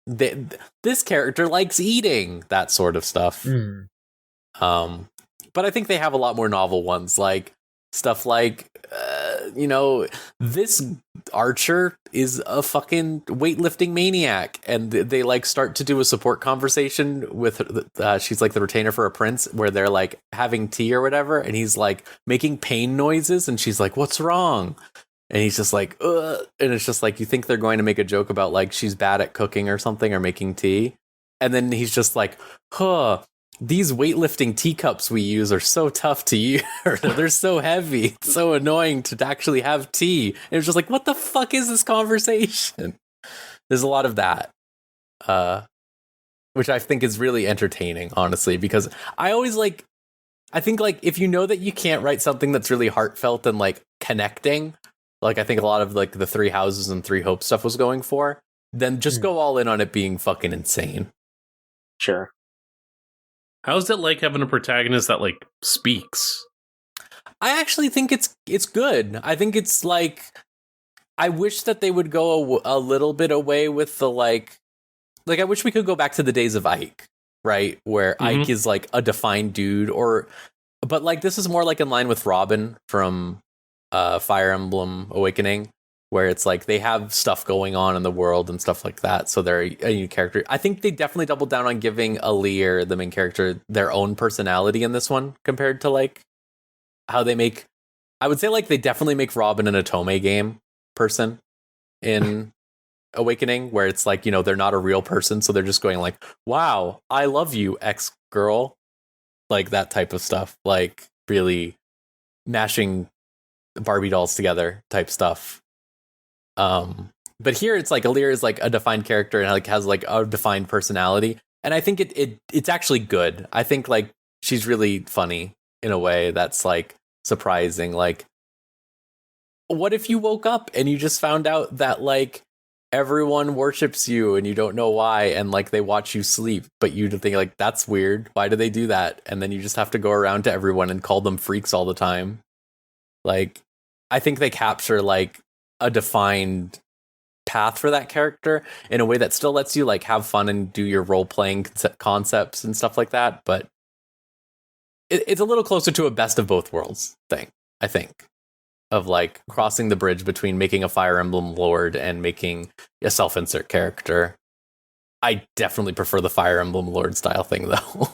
this character likes eating, that sort of stuff. But I think they have a lot more novel ones, like stuff like you know, this archer is a fucking weightlifting maniac, and they like start to do a support conversation with she's like the retainer for a prince, where they're like having tea or whatever, and he's like making pain noises, and she's like, what's wrong? And he's just like, ugh. And it's just like, you think they're going to make a joke about like she's bad at cooking or something or making tea, and then he's just like, these weightlifting teacups we use are so tough to use. They're so heavy. It's so annoying to actually have tea. And it's just like, what the fuck is this conversation? There's a lot of that, which I think is really entertaining, honestly, because I think like if you know that you can't write something that's really heartfelt and like connecting, like I think a lot of like the Three Houses and Three Hopes stuff was going for, then just go all in on it being fucking insane. Sure. How's it like having a protagonist that like speaks? I actually think it's good. I think it's like, I wish that they would go a little bit away with the like I wish we could go back to the days of Ike, right? Where Ike is like a defined dude, but like this is more like in line with Robin from Fire Emblem Awakening, where it's like they have stuff going on in the world and stuff like that, so they're a new character. I think they definitely doubled down on giving Alear, the main character, their own personality in this one compared to like how they make, I would say like they definitely make Robin an Otome game person in Awakening, where it's like, you know, they're not a real person, so they're just going like, wow, I love you, ex-girl, like that type of stuff, like really mashing Barbie dolls together type stuff. But here it's like Alear is like a defined character and like has like a defined personality, and I think it's actually good. I think like she's really funny in a way that's like surprising. Like what if you woke up and you just found out that like everyone worships you and you don't know why, and like they watch you sleep, but you think like that's weird. Why do they do that? And then you just have to go around to everyone and call them freaks all the time. Like, I think they capture like a defined path for that character in a way that still lets you like have fun and do your role playing concepts and stuff like that, but it's a little closer to a best of both worlds thing, I think, of like crossing the bridge between making a Fire Emblem Lord and making a self-insert character. I definitely prefer the Fire Emblem Lord style thing though.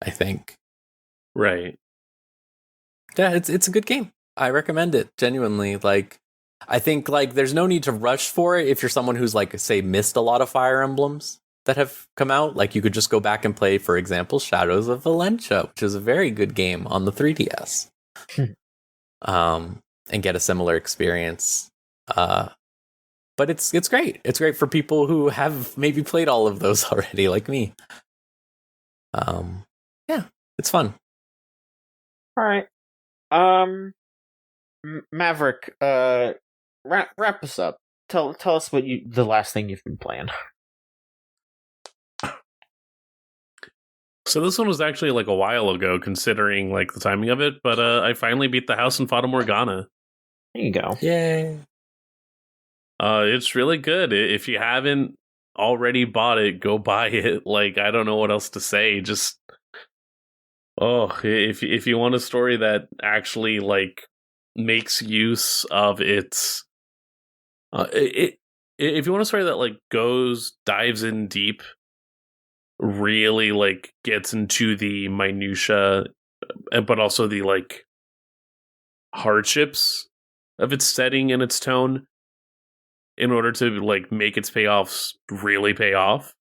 I think. Right. Yeah, it's a good game. I recommend it genuinely. Like, I think like there's no need to rush for it if you're someone who's like, say, missed a lot of Fire Emblems that have come out. Like, you could just go back and play, for example, Shadows of Valentia, which is a very good game on the 3DS. And get a similar experience. But it's great. It's great for people who have maybe played all of those already, like me. Yeah, it's fun. All right. Maverick, wrap us up. Tell us what the last thing you've been playing. So this one was actually like a while ago, considering like the timing of it. But I finally beat the house in Fata Morgana. There you go. Yay! It's really good. If you haven't already bought it, go buy it. Like, I don't know what else to say. Just if you want a story that actually like makes use of its if you want a story that like dives in deep, really like gets into the minutia, but also the like hardships of its setting and its tone, in order to like make its payoffs really pay off,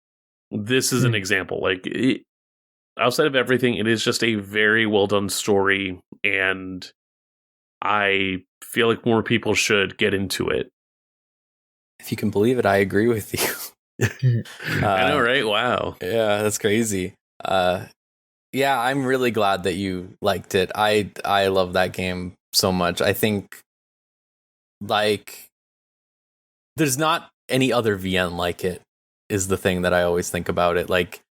this is an example. Like, outside of everything, it is just a very well done story, and I feel like more people should get into it. If you can believe it, I agree with you. I know, right? Wow. Yeah, that's crazy. Yeah, I'm really glad that you liked it. I love that game so much. I think like there's not any other VN like it, is the thing that I always think about it. Like,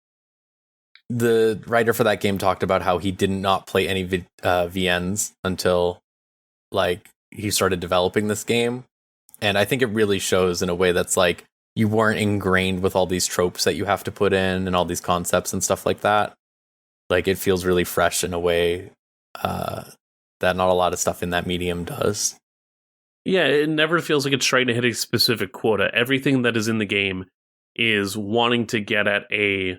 the writer for that game talked about how he did not play any VNs until like he started developing this game, and I think it really shows in a way that's like you weren't ingrained with all these tropes that you have to put in and all these concepts and stuff like that. Like, it feels really fresh in a way that not a lot of stuff in that medium does. Yeah, it never feels like it's trying to hit a specific quota. Everything that is in the game is wanting to get at a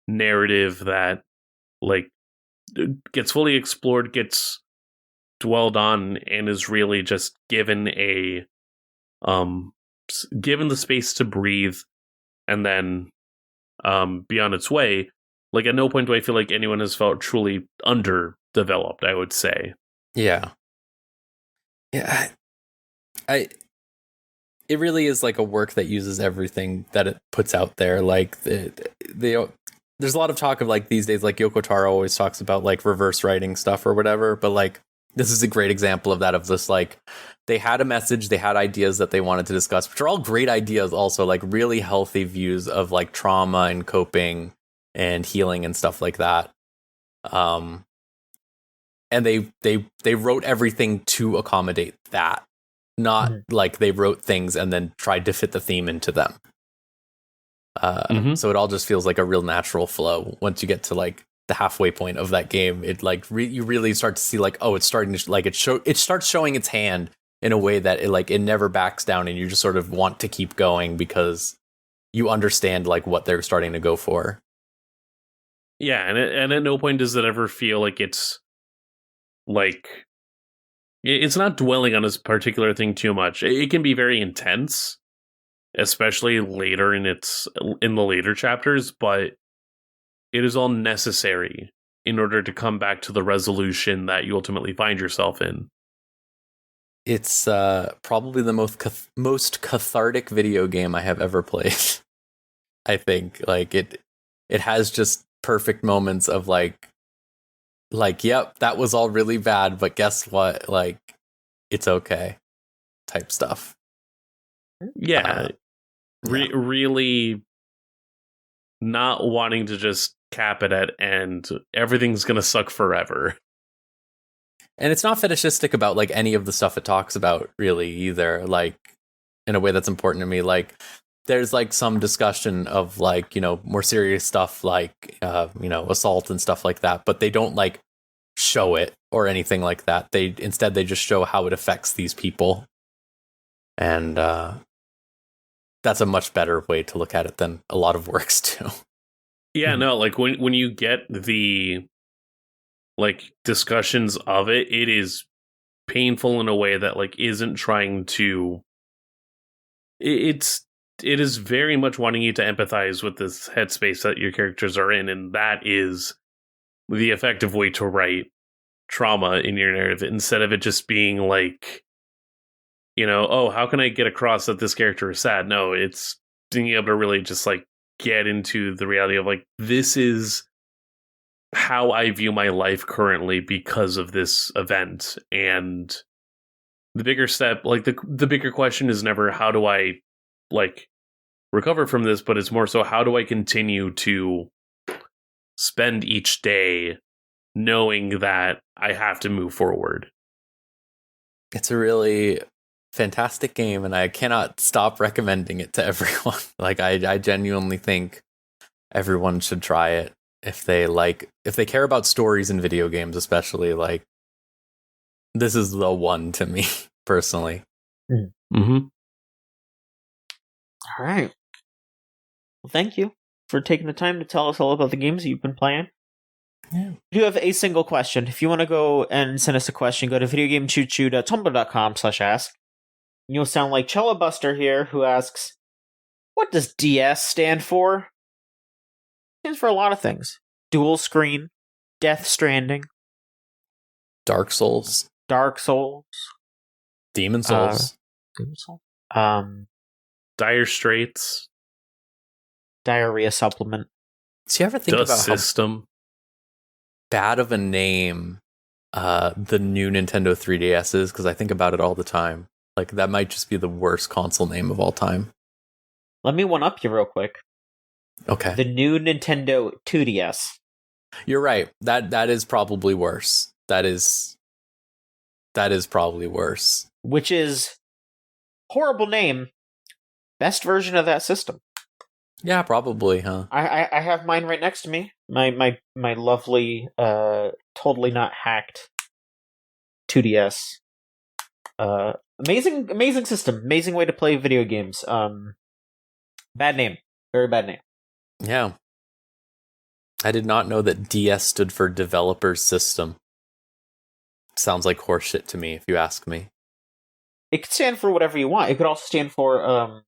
narrative that like gets fully explored, gets dwelled on, and is really just given the space to breathe and then be on its way. Like, at no point do I feel like anyone has felt truly underdeveloped, I would say. Yeah. It really is like a work that uses everything that it puts out there. Like, there's a lot of talk of like these days, like Yoko Taro always talks about like reverse writing stuff or whatever, but like this is a great example of that, of this like they had a message, they had ideas that they wanted to discuss, which are all great ideas, also like really healthy views of like trauma and coping and healing and stuff like that. And they wrote everything to accommodate that, not like they wrote things and then tried to fit the theme into them. So it all just feels like a real natural flow. Once you get to like the halfway point of that game, it like you really start to see like, oh, it's starting to like it starts showing its hand in a way that it never backs down, and you just sort of want to keep going because you understand like what they're starting to go for. Yeah, and at no point does it ever feel like it's not dwelling on this particular thing too much. It can be very intense, especially later in the later chapters, but it is all necessary in order to come back to the resolution that you ultimately find yourself in. It's probably the most cathartic video game I have ever played. I think like it has just perfect moments of like, yep, that was all really bad, but guess what? Like, it's okay type stuff. Yeah. Really not wanting to just cap it at and everything's gonna suck forever. And it's not fetishistic about like any of the stuff it talks about really either, like in a way that's important to me. Like there's like some discussion of like, more serious stuff like assault and stuff like that, but they don't like show it or anything like that. They just show how it affects these people. And that's a much better way to look at it than a lot of works do. Yeah, no, like when you get the like discussions of it, it is painful in a way that like isn't trying to. It is very much wanting you to empathize with this headspace that your characters are in, and that is the effective way to write trauma in your narrative instead of it just being like, oh, how can I get across that this character is sad? No, it's being able to really just like get into the reality of like, this is how I view my life currently because of this event. And the bigger step, like the bigger question is never how do I like recover from this, but it's more so how do I continue to spend each day knowing that I have to move forward. It's a really fantastic game, and I cannot stop recommending it to everyone. Like I genuinely think everyone should try it if they care about stories in video games, especially. Like this is the one to me personally. Mm-hmm. All right. Well, thank you for taking the time to tell us all about the games that you've been playing. Yeah. We do have a single question. If you want to go and send us a question, go to videogamechoochoo.tumblr.com/ask. You'll sound like Cello Buster here, who asks, what does DS stand for? It stands for a lot of things. Dual Screen, Death Stranding, Dark Souls, Demon Souls, Dire Straits, Diarrhea Supplement. Do you ever think The about System? how bad of a name the new Nintendo 3DS is? Because I think about it all the time. Like that might just be the worst console name of all time. Let me one up you real quick. Okay. The new Nintendo 2DS. You're right. That is probably worse. That is probably worse. Which is horrible name. Best version of that system. Yeah, probably, huh? I have mine right next to me. My lovely, totally not hacked 2DS. Amazing system. Amazing way to play video games. Bad name. Very bad name. Yeah. I did not know that DS stood for Developer System. Sounds like horseshit to me, if you ask me. It could stand for whatever you want. It could also stand for,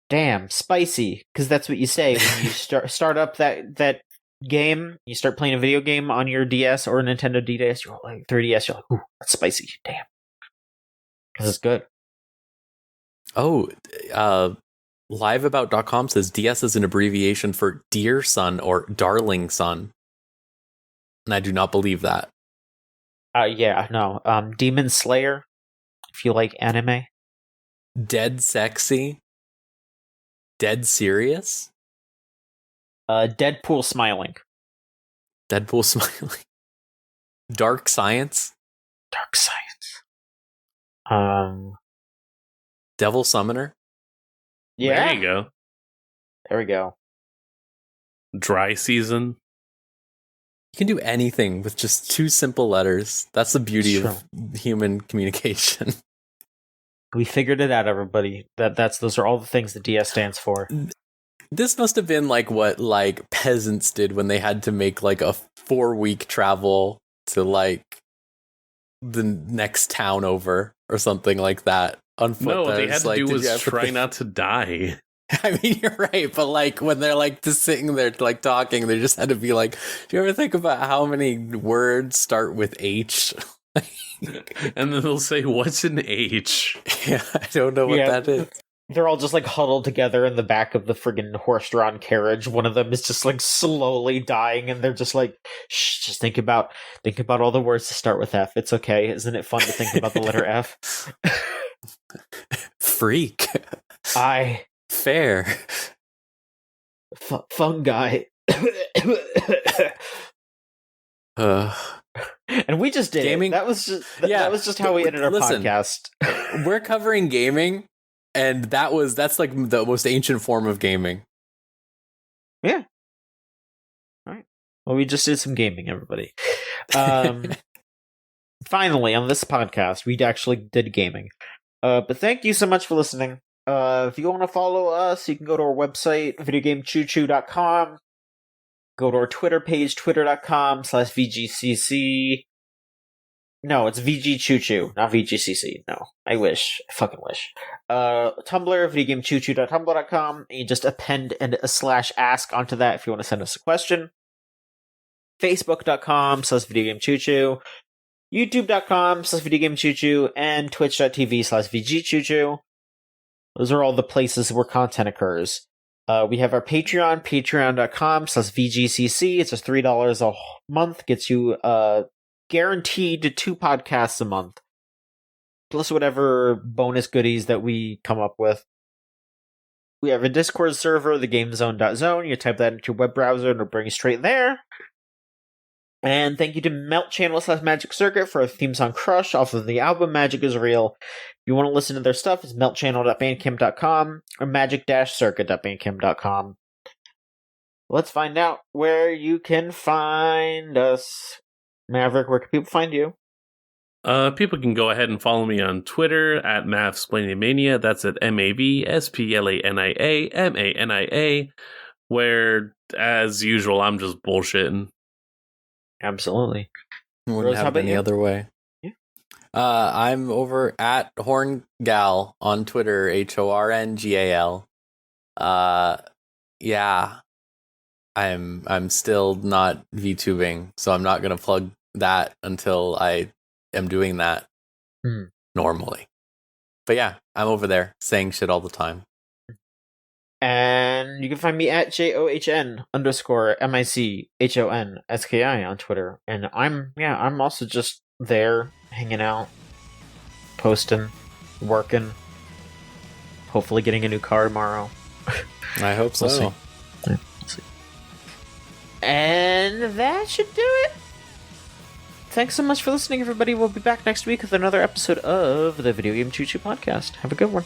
damn, spicy, because that's what you say when you start up that game. You start playing a video game on your DS or Nintendo DS, you're like 3DS. You're like, ooh, that's spicy, damn, because it's good. Oh, liveabout.com says DS is an abbreviation for Dear Son or Darling Son, and I do not believe that. Yeah, no. Demon Slayer, if you like anime. Dead Sexy. Dead Serious? Deadpool Smiling. Deadpool Smiling. Dark Science? Dark Science. Devil Summoner? Yeah. There you go. There we go. Dry Season. You can do anything with just two simple letters. That's the beauty of human communication. We figured it out, everybody. Those are all the things the DS stands for. This must have been like what like peasants did when they had to make like a 4-week travel to like the next town over or something like that on foot. No, what they had to do was try not to die. I mean, you're right, but like when they're like just sitting there like talking, they just had to be like, do you ever think about how many words start with H? And then they'll say, what's an H? Yeah, I don't know what that is. they're all just like huddled together in the back of the friggin' horse-drawn carriage. One of them is just like slowly dying, and they're just like, "Shh, just think about all the words to start with F. It's okay. Isn't it fun to think about the letter F?" Freak. Fair. Fungi. And we just did gaming. That was just how we ended our podcast. We're covering gaming, and that's like the most ancient form of gaming. Yeah. All right. Well, we just did some gaming, everybody. Finally, on this podcast, we actually did gaming. But thank you so much for listening. If you want to follow us, you can go to our website, videogamechoochoo.com. Go to our Twitter page, twitter.com/VGCC. No, it's VGChoochoo, not VGCC. No, I wish. I fucking wish. Tumblr, videogamechoochoo.tumblr.com. You just append a /ask onto that if you want to send us a question. Facebook.com/videogamechoochoo. YouTube.com/videogamechoochoo. And Twitch.tv/VGChoochoo. Those are all the places where content occurs. We have our Patreon, patreon.com/VGCC. It's just $3 a month. Gets you guaranteed 2 podcasts a month. Plus whatever bonus goodies that we come up with. We have a Discord server, thegamezone.zone. You type that into your web browser and it'll bring you straight there. And thank you to Melt Channel/Magic Circuit for a theme song Crush off of the album Magic is Real. If you want to listen to their stuff, it's meltchannel.bandcamp.com or magic-circuit.bandcamp.com. Let's find out where you can find us. Maverick, where can people find you? People can go ahead and follow me on Twitter at Mavsplaniamania. That's at MAVSPLANIAMANIA, where, as usual, I'm just bullshitting. Absolutely. Wouldn't have it any other way. Yeah. I'm over at Horngal on Twitter, HORNGAL. Yeah. I'm still not VTubing, so I'm not gonna plug that until I am doing that normally. But yeah, I'm over there saying shit all the time. And you can find me at JOHN_MICHONSKI on Twitter. And I'm also just there, hanging out, posting, working, hopefully getting a new car tomorrow. I hope so. We'll see. And that should do it. Thanks so much for listening, everybody. We'll be back next week with another episode of the Video Game Choo Choo Podcast. Have a good one.